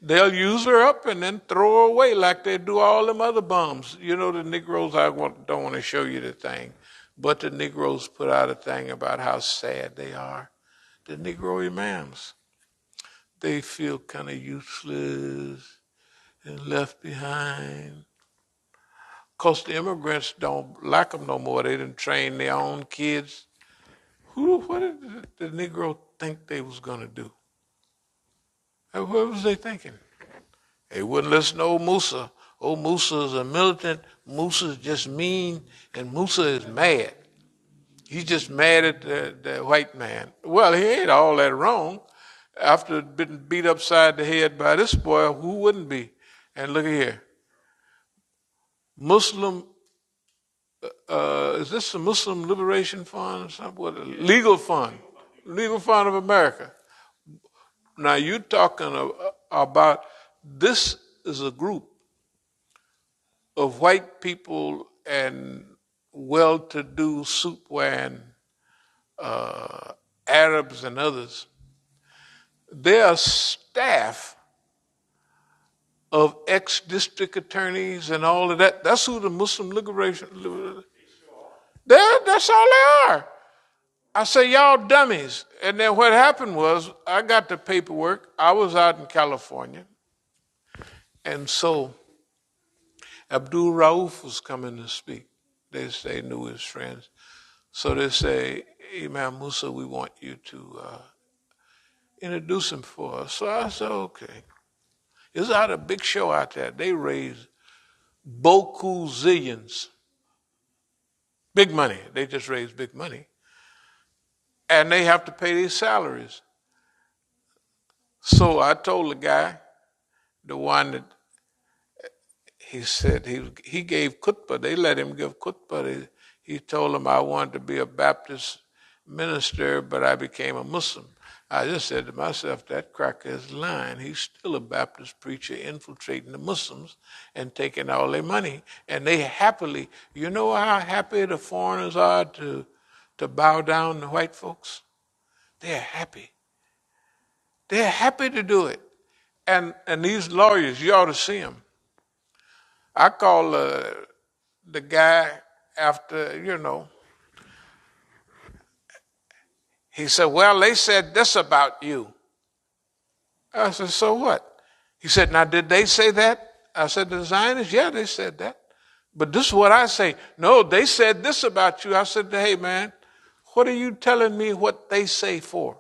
they'll use her up and then throw her away like they do all them other bums. You know, the Negroes, don't want to show you the thing, but the Negroes put out a thing about how sad they are. The Negro imams, they feel kind of useless and left behind. Because the immigrants don't like them no more. They didn't train their own kids. What did the Negro think they was going to do? What was they thinking? They wouldn't listen to old Musa. Old Musa is a militant. Musa is just mean, and Musa is mad. He's just mad at the white man. Well, he ain't all that wrong. After being beat upside the head by this boy, who wouldn't be? And look at here. Muslim, is this the Muslim Liberation Fund or something? What, Legal Fund. Legal Fund of America. Now you're talking about, this is a group of white people and well-to-do suit-wearing Arabs and others. Their staff of ex-district attorneys and all of that, that's who the Muslim Liberation, that's all they are. I say, y'all dummies. And then what happened was, I got the paperwork. I was out in California. And so Abdul Rauf was coming to speak. They say knew his friends. So they say, Imam Musa, we want you to introduce him for us. So I said, okay. It's out a big show out there. They raise beaucoup zillions. Big money. They just raise big money. And they have to pay these salaries. So I told the guy, the one that he said he gave khutbah. They let him give khutbah. He told them I wanted to be a Baptist minister, but I became a Muslim. I just said to myself, that cracker is lying. He's still a Baptist preacher infiltrating the Muslims and taking all their money. And they happily, you know how happy the foreigners are to bow down to white folks? They're happy. They're happy to do it. And these lawyers, you ought to see them. I call the guy after, he said, well, they said this about you. I said, so what? He said, now, did they say that? I said, the Zionists, yeah, they said that. But this is what I say. No, they said this about you. I said, hey, man, what are you telling me what they say for?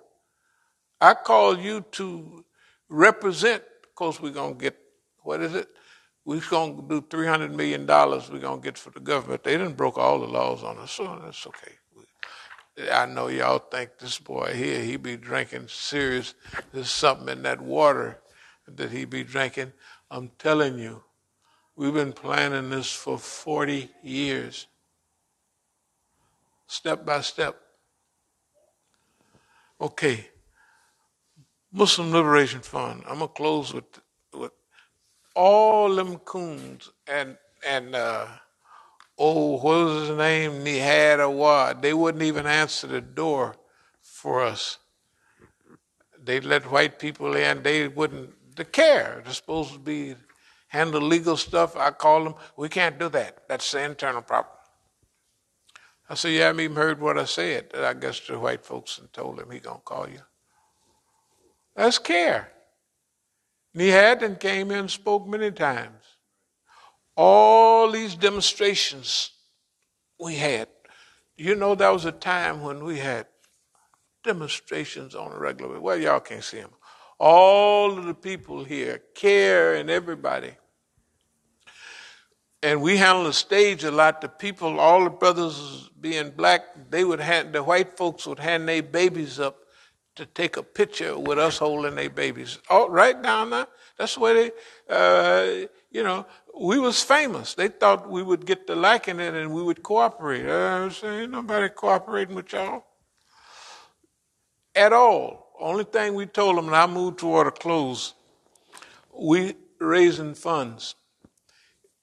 I call you to represent, because we're going to get, what is it? We're going to do $300 million we're going to get for the government. They didn't broke all the laws on us, so that's okay. I know y'all think this boy here, he be drinking serious. There's something in that water that he be drinking. I'm telling you, we've been planning this for 40 years. Step by step. Okay. Muslim Liberation Fund. I'm going to close with all them coons and what was his name? Nihad Awad. They wouldn't even answer the door for us. They let white people in. They wouldn't care. They're supposed to be handle legal stuff. I call them. We can't do that. That's the internal problem. I said, you haven't even heard what I said. I guess the white folks and told him he gonna call you. That's care. And he had and came in and spoke many times. All these demonstrations we had. You know, that was a time when we had demonstrations on a regular basis. Well, y'all can't see them. All of the people here, care and everybody. And we handled the stage a lot. The people, all the brothers being black, the white folks would hand their babies up to take a picture with us holding their babies. Oh, right down there. That's where we was famous. They thought we would get to liking it and we would cooperate. Ain't nobody cooperating with y'all at all. Only thing we told them, and I moved toward a close, we raising funds.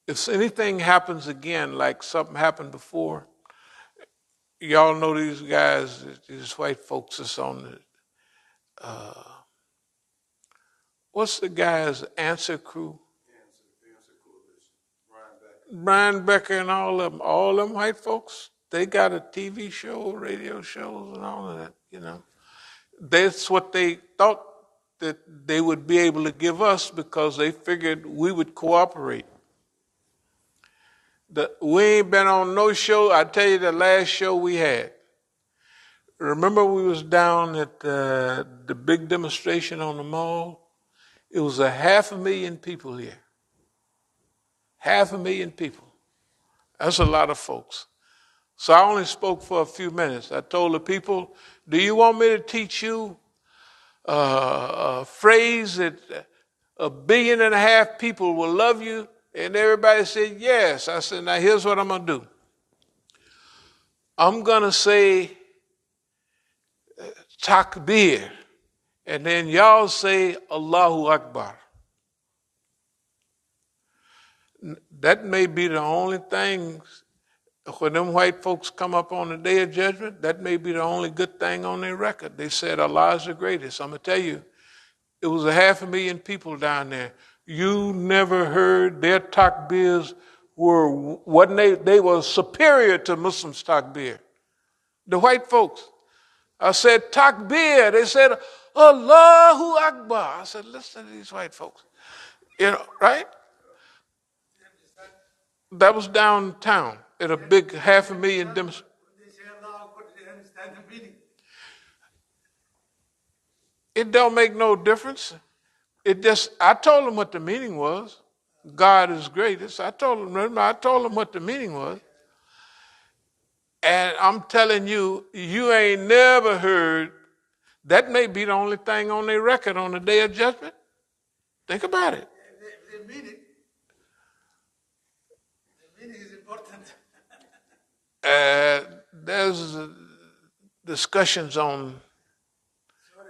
If anything happens again, like something happened before, y'all know these guys, these white folks that's on the, what's the guy's answer crew? Brian Becker and all them white folks, they got a TV show, radio shows and all of that, you know. That's what they thought that they would be able to give us because they figured we would cooperate. We ain't been on no show. I tell you, the last show we had. Remember we was down at the big demonstration on the mall? It was 500,000 people here. 500,000 people. That's a lot of folks. So I only spoke for a few minutes. I told the people, do you want me to teach you a phrase that 1.5 billion people will love you? And everybody said, yes. I said, now here's what I'm going to do. I'm going to say takbir. And then y'all say Allahu Akbar. That may be the only thing, when them white folks come up on the day of judgment, that may be the only good thing on their record. They said Allah is the greatest. I'm going to tell you, it was 500,000 people down there. You never heard their takbirs they were superior to Muslims' takbir. The white folks. I said takbir. They said Allahu Akbar. I said, listen to these white folks. You know, right? That was downtown at a big 500,000 demonstration. It don't make no difference. I told them what the meaning was. God is greatest. I told them what the meaning was. And I'm telling you, you ain't never heard, that may be the only thing on their record on the day of judgment. Think about it. The meaning is important. There's discussions on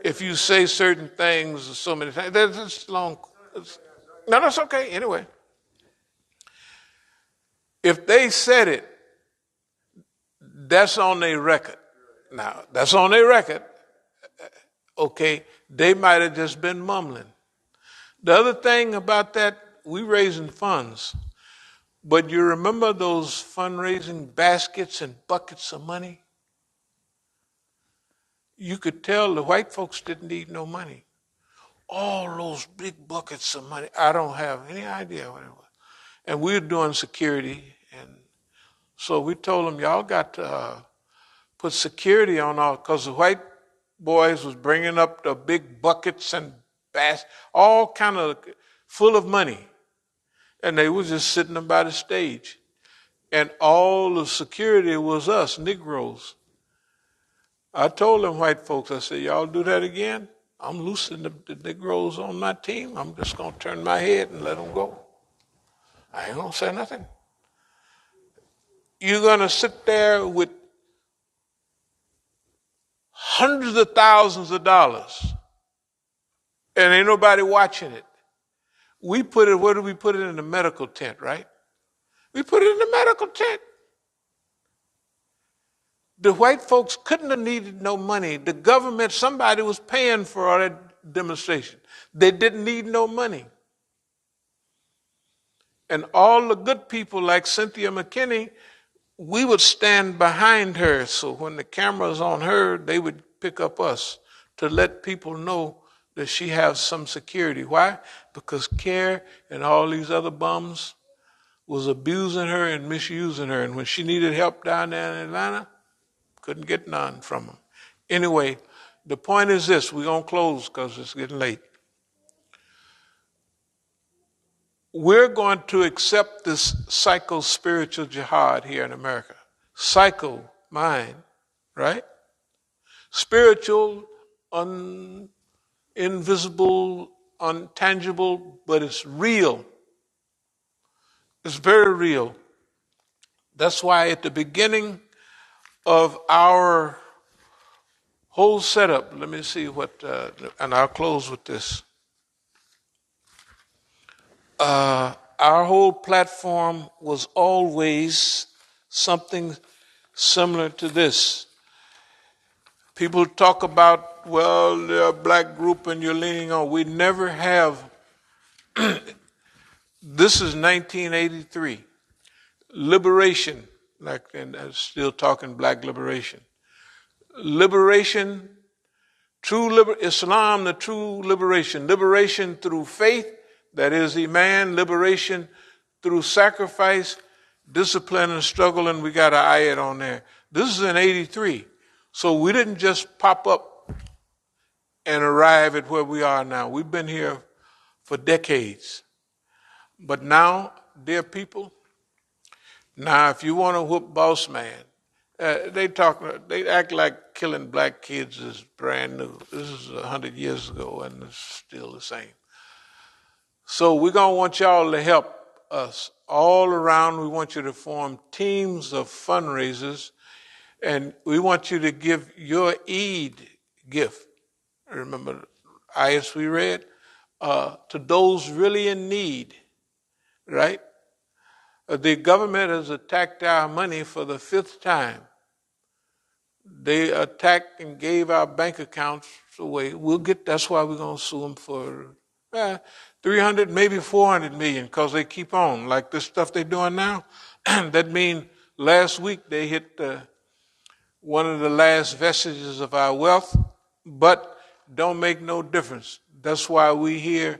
if you say certain things so many times. That's long. No, that's okay. Anyway, if they said it, that's on their record. Now, that's on their record. Okay, they might have just been mumbling. The other thing about that, we raising funds. But you remember those fundraising baskets and buckets of money? You could tell the white folks didn't need no money. All those big buckets of money, I don't have any idea what it was. And we were doing security, and so we told them, y'all got to put security on all, because the white boys was bringing up the big buckets and baskets, all kind of full of money. And they was just sitting them by the stage. And all the security was us, Negroes. I told them white folks, I said, y'all do that again? I'm loosing the Negroes on my team. I'm just going to turn my head and let them go. I ain't going to say nothing. You're going to sit there with hundreds of thousands of dollars and ain't nobody watching it. Where do we put it in the medical tent, right? We put it in the medical tent. The white folks couldn't have needed no money. The government, somebody was paying for all that demonstration. They didn't need no money. And all the good people like Cynthia McKinney, we would stand behind her. So when the camera's on her, they would pick up us to let people know that she has some security. Why? Because CARE and all these other bums was abusing her and misusing her. And when she needed help down there in Atlanta, couldn't get none from them. Anyway, the point is this. We're going to close because it's getting late. We're going to accept this psycho-spiritual jihad here in America. Psycho, mind, right? Spiritual, invisible, untangible, but it's real. It's very real. That's why at the beginning of our whole setup, let me see what, and I'll close with this. Our whole platform was always something similar to this. People talk about, well, they're a black group and you're leaning on. We never have. This is 1983. Liberation, and I'm still talking black liberation. Liberation, Islam, the true liberation. Liberation through faith, that is Iman. Liberation through sacrifice, discipline, and struggle, and we got an ayat on there. This is in 83. So we didn't just pop up and arrive at where we are now. We've been here for decades. But now, dear people, now if you want to whoop boss man, they act like killing black kids is brand new. This is 100 years ago and it's still the same. So we're going to want y'all to help us all around. We want you to form teams of fundraisers, and we want you to give your Eid gift. Remember the ayahs we read? To those really in need, right? The government has attacked our money for the 5th time. They attacked and gave our bank accounts away. That's why we're going to sue them for 300, maybe 400 million, because they keep on. Like this stuff they're doing now, that means last week they hit one of the last vestiges of our wealth, but don't make no difference. That's why we here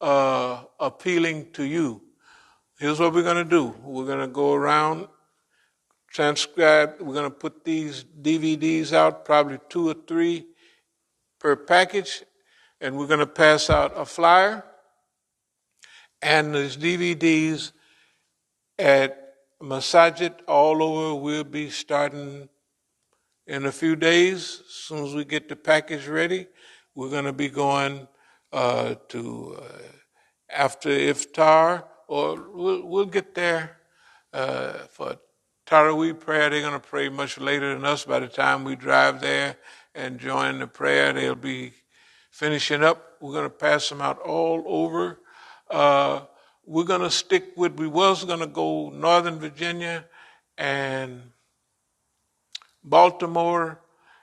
appealing to you. Here's what we're going to do. We're going to go around, transcribe. We're going to put these DVDs out, probably 2 or 3 per package, and we're going to pass out a flyer. And these DVDs at Masjid all over. We'll be starting in a few days. As soon as we get the package ready, we're going to be going to after iftar, or we'll get there for Taraweeh prayer. They're going to pray much later than us. By the time we drive there and join the prayer, they'll be finishing up. We're going to pass them out all over. We're going to stick with, we was going to go Northern Virginia and Baltimore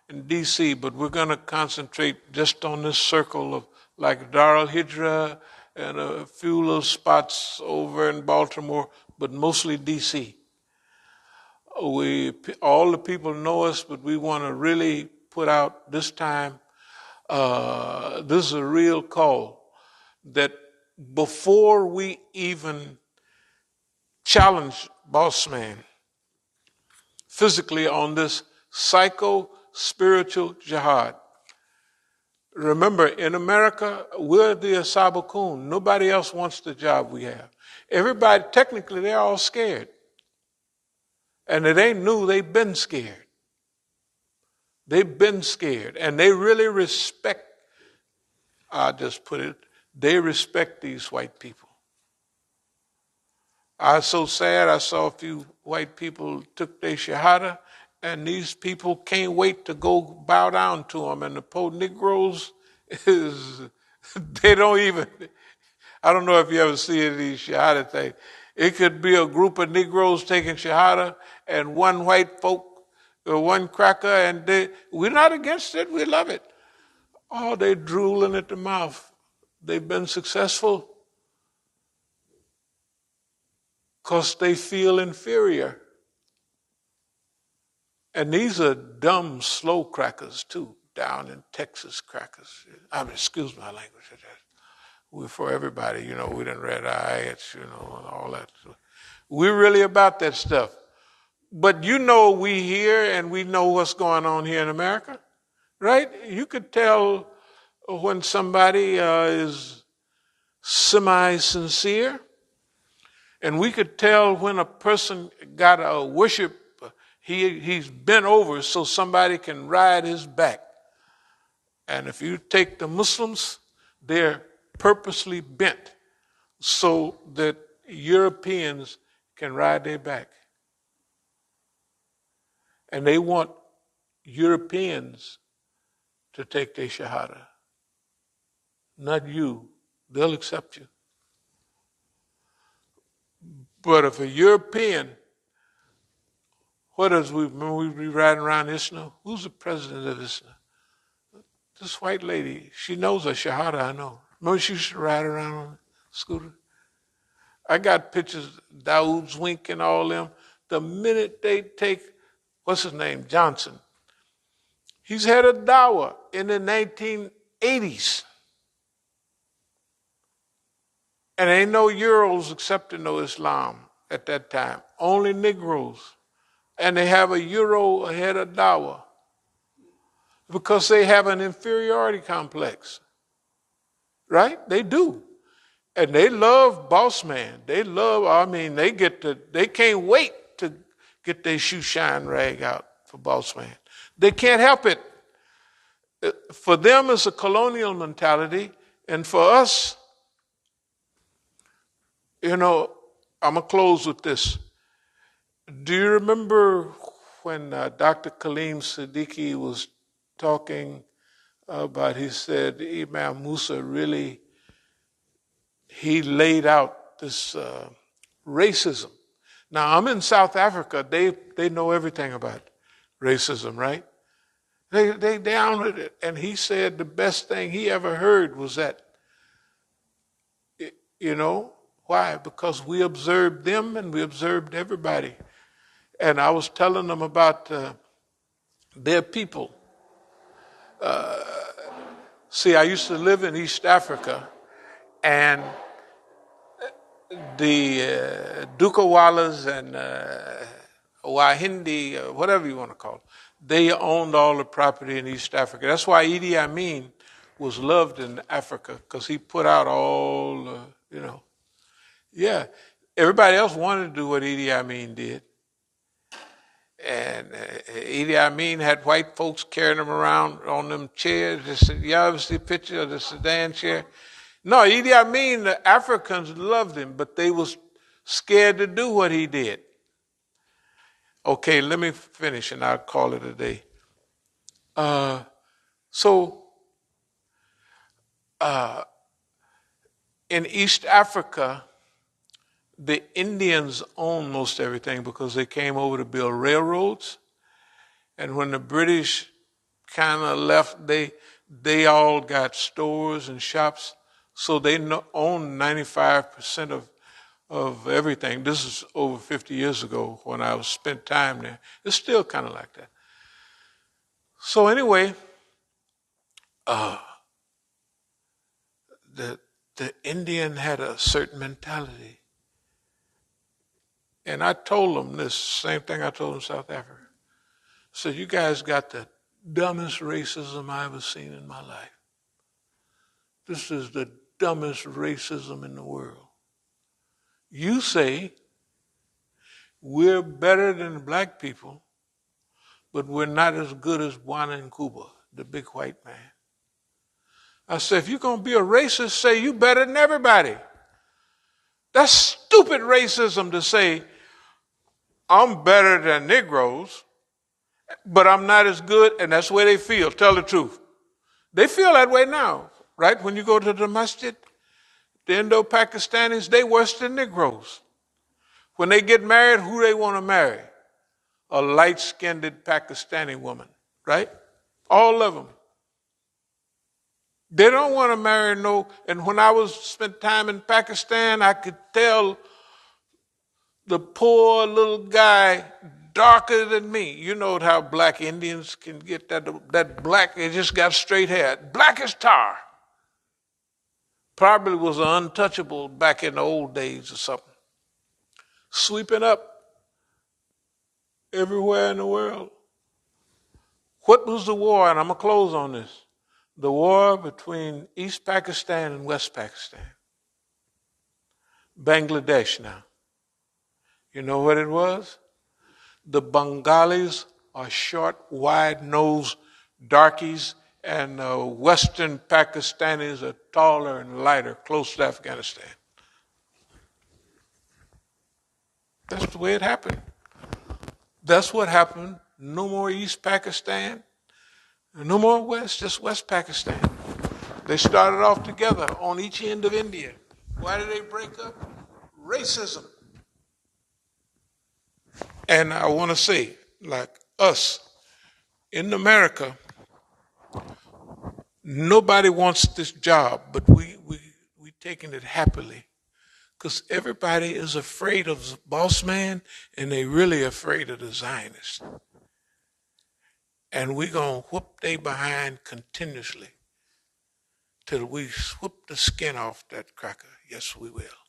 and D.C., but we're going to concentrate just on this circle of like Dar al-Hijra and a few little spots over in Baltimore, but mostly D.C. All the people know us, but we want to really put out this time, this is a real call, that before we even challenge boss man physically on this psycho-spiritual jihad. Remember, in America, we're the As-Sabiqun. Nobody else wants the job we have. Everybody, technically, they're all scared. And it ain't new, they've been scared. They've been scared. And they really respect, I'll just put it, they respect these white people. I was so sad, I saw a few white people took their shahada, and these people can't wait to go bow down to them. And the poor Negroes, they don't even, I don't know if you ever see these shahada things. It could be a group of Negroes taking shahada and one white folk, or one cracker, and we're not against it, we love it. Oh, they're drooling at the mouth. They've been successful because they feel inferior. And these are dumb, slow crackers, too, down in Texas crackers. I mean, excuse my language. We're for everybody, we done read ayats, and all that. We're really about that stuff. But we hear and we know what's going on here in America, right? You could tell when somebody is semi-sincere, and we could tell when a person got a worship, he's bent over so somebody can ride his back. And if you take the Muslims, they're purposely bent so that Europeans can ride their back. And they want Europeans to take their shahada. Not you. They'll accept you. But if a European, remember we be riding around ISNA? Who's the president of ISNA? This white lady, she knows her shahada, I know. Remember she used to ride around on a scooter? I got pictures, Daoud Zwink and all them. The minute they take, what's his name, Johnson, he's had a dawah in the 1980s. And ain't no Euros accepting no Islam at that time. Only Negroes. And they have a Euro ahead of dawah because they have an inferiority complex. Right? They do. And they love boss man. They can't wait to get their shoe shine rag out for boss man. They can't help it. For them, it's a colonial mentality. And for us, I'm going to close with this. Do you remember when Dr. Kaleem Siddiqui was talking about, he said, Imam Musa really, he laid out this racism. Now, I'm in South Africa. They know everything about racism, right? They down with it. And he said the best thing he ever heard was that, why? Because we observed them and we observed everybody. And I was telling them about their people. See, I used to live in East Africa, and the Dukawalas and Wahindi, whatever you want to call it, they owned all the property in East Africa. That's why Idi Amin was loved in Africa, because he put out all, Yeah, everybody else wanted to do what Idi Amin did. And Idi Amin had white folks carrying him around on them chairs. Y'all ever see a picture of the sedan chair? No, Idi Amin, the Africans loved him, but they was scared to do what he did. Okay, let me finish and I'll call it a day. In East Africa, the Indians owned most everything because they came over to build railroads. And when the British kind of left, they all got stores and shops. So they owned 95% of everything. This is over 50 years ago when I spent time there. It's still kind of like that. So anyway, the Indian had a certain mentality. And I told them this, same thing I told them in South Africa. So you guys got the dumbest racism I ever seen in my life. This is the dumbest racism in the world. You say we're better than black people, but we're not as good as Bwana and Cuba, the big white man. I said, if you're going to be a racist, say you better than everybody. That's stupid racism to say, I'm better than Negroes, but I'm not as good, and that's the way they feel. Tell the truth. They feel that way now, right? When you go to the Masjid, the Indo-Pakistanis, they worse than Negroes. When they get married, who they want to marry? A light-skinned Pakistani woman, right? All of them. They don't want to marry and when I spent time in Pakistan, I could tell the poor little guy darker than me. You know how black Indians can get that black, they just got straight hair. Black as tar. Probably was untouchable back in the old days or something. Sweeping up everywhere in the world. What was the war? And I'm going to close on this. The war between East Pakistan and West Pakistan. Bangladesh now. You know what it was? The Bengalis are short, wide-nosed darkies, and Western Pakistanis are taller and lighter, close to Afghanistan. That's the way it happened. That's what happened. No more East Pakistan, no more West, just West Pakistan. They started off together on each end of India. Why did they break up? Racism. And I want to say, like us, in America, nobody wants this job, but we taking it happily. Because everybody is afraid of the boss man, and they really afraid of the Zionists. And we're going to whoop they behind continuously till we whoop the skin off that cracker. Yes, we will.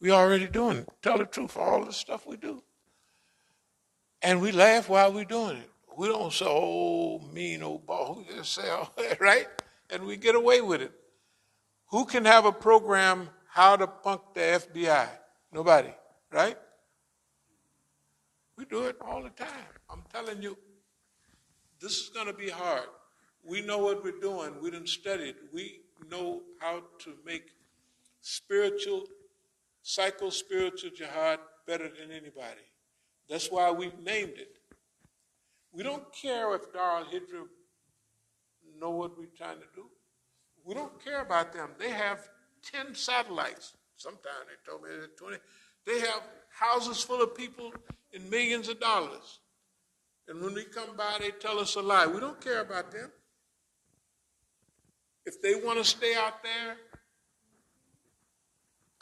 We already doing it. Tell the truth for all the stuff we do. And we laugh while we're doing it. We don't say, oh, mean old boss. We just say, oh, right? And we get away with it. Who can have a program how to punk the FBI? Nobody, right? We do it all the time. I'm telling you, this is going to be hard. We know what we're doing. We done studied. We know how to make spiritual, psycho-spiritual jihad better than anybody. That's why we've named it. We don't care if Dar al-Hijra know what we're trying to do. We don't care about them. They have 10 satellites. Sometimes they told me they're 20. They have houses full of people and millions of dollars. And when we come by, they tell us a lie. We don't care about them. If they want to stay out there,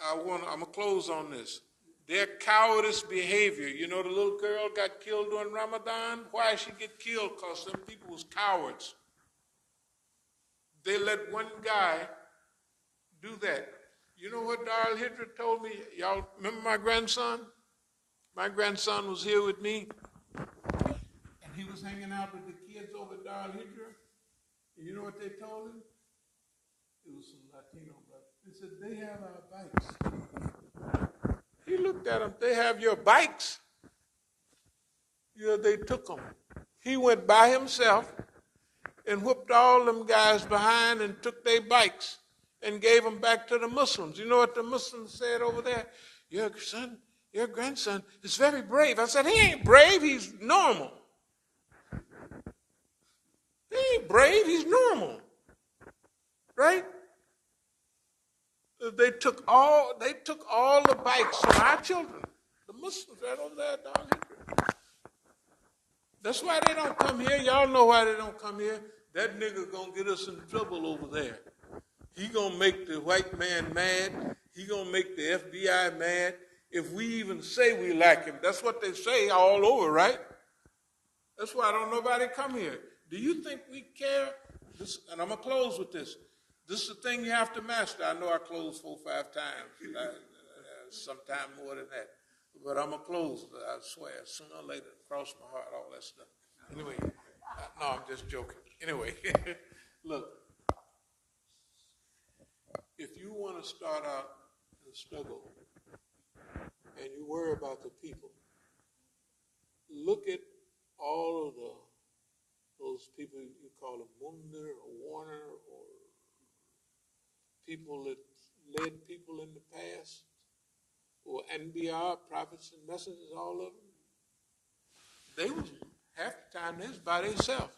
I'm going to close on this. Their cowardice behavior. You know, the little girl got killed during Ramadan. Why did she get killed? Because them people was cowards. They let one guy do that. You know what Dar al-Hijra told me? Y'all remember my grandson? My grandson was here with me. And he was hanging out with the kids over at Dar al-Hijra. And you know what they told him? It was some Latino brother. They said, they have our bikes. He looked at them. They have your bikes? Yeah, they took them. He went by himself and whooped all them guys behind and took their bikes and gave them back to the Muslims. You know what the Muslims said over there? Your grandson is very brave. I said, he ain't brave, he's normal. He ain't brave, he's normal. Right? They took all the bikes from our children. The Muslims right over there at Dar al-Hijra. That's why they don't come here. Y'all know why they don't come here. That nigga gonna get us in trouble over there. He gonna make the white man mad. He gonna make the FBI mad. If we even say we like him, that's what they say all over, right? That's why don't nobody come here. Do you think we care? And I'm gonna close with this. This is the thing you have to master. I know I closed 4 or 5 times, sometime more than that. But I'm going to close, I swear, sooner or later, cross my heart, all that stuff. Anyway, no, I'm just joking. Anyway, look, if you want to start out in a struggle and you worry about the people, look at all of those people you call them Munder or Warner or people that led people in the past, or NBR, prophets and messengers, all of them. They was, half the time, they was by themselves.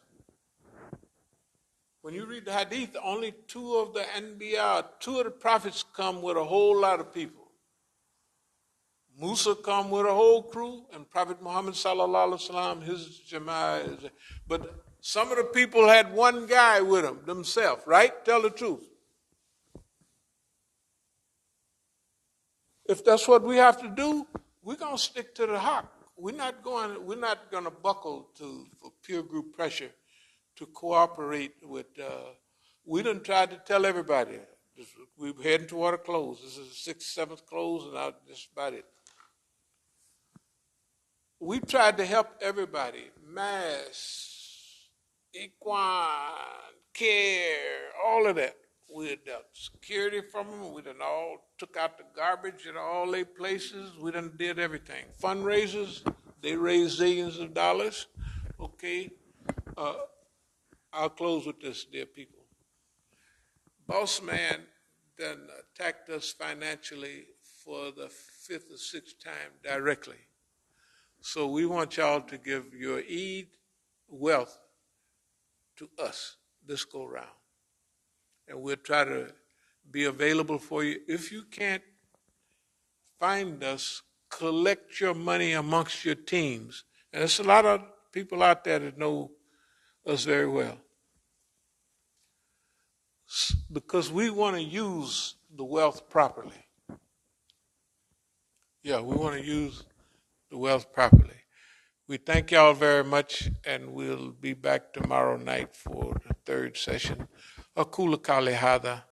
When you read the hadith, only 2 of the NBR, 2 of the prophets come with a whole lot of people. Musa come with a whole crew, and Prophet Muhammad sallallahu alaihi wasallam, his jama'ah. But some of the people had one guy with them themselves, right? Tell the truth. If that's what we have to do, we're going to stick to the haqq. we're not going to buckle for peer group pressure to cooperate with. We done tried to tell everybody. We're heading toward a close. This is the sixth, seventh close, and that's about it. We tried to help everybody. Mass, equine, care, all of that. We had done security from them. We done all took out the garbage in all their places. We done did everything. Fundraisers, they raised zillions of dollars. Okay. I'll close with this, dear people. Boss man done attacked us financially for the fifth or sixth time directly. So we want y'all to give your Eid wealth to us this go round. And we'll try to be available for you. If you can't find us, collect your money amongst your teams. And there's a lot of people out there that know us very well. Because we want to use the wealth properly. Yeah, we want to use the wealth properly. We thank y'all very much, and we'll be back tomorrow night for the third session. Akula Kalihada.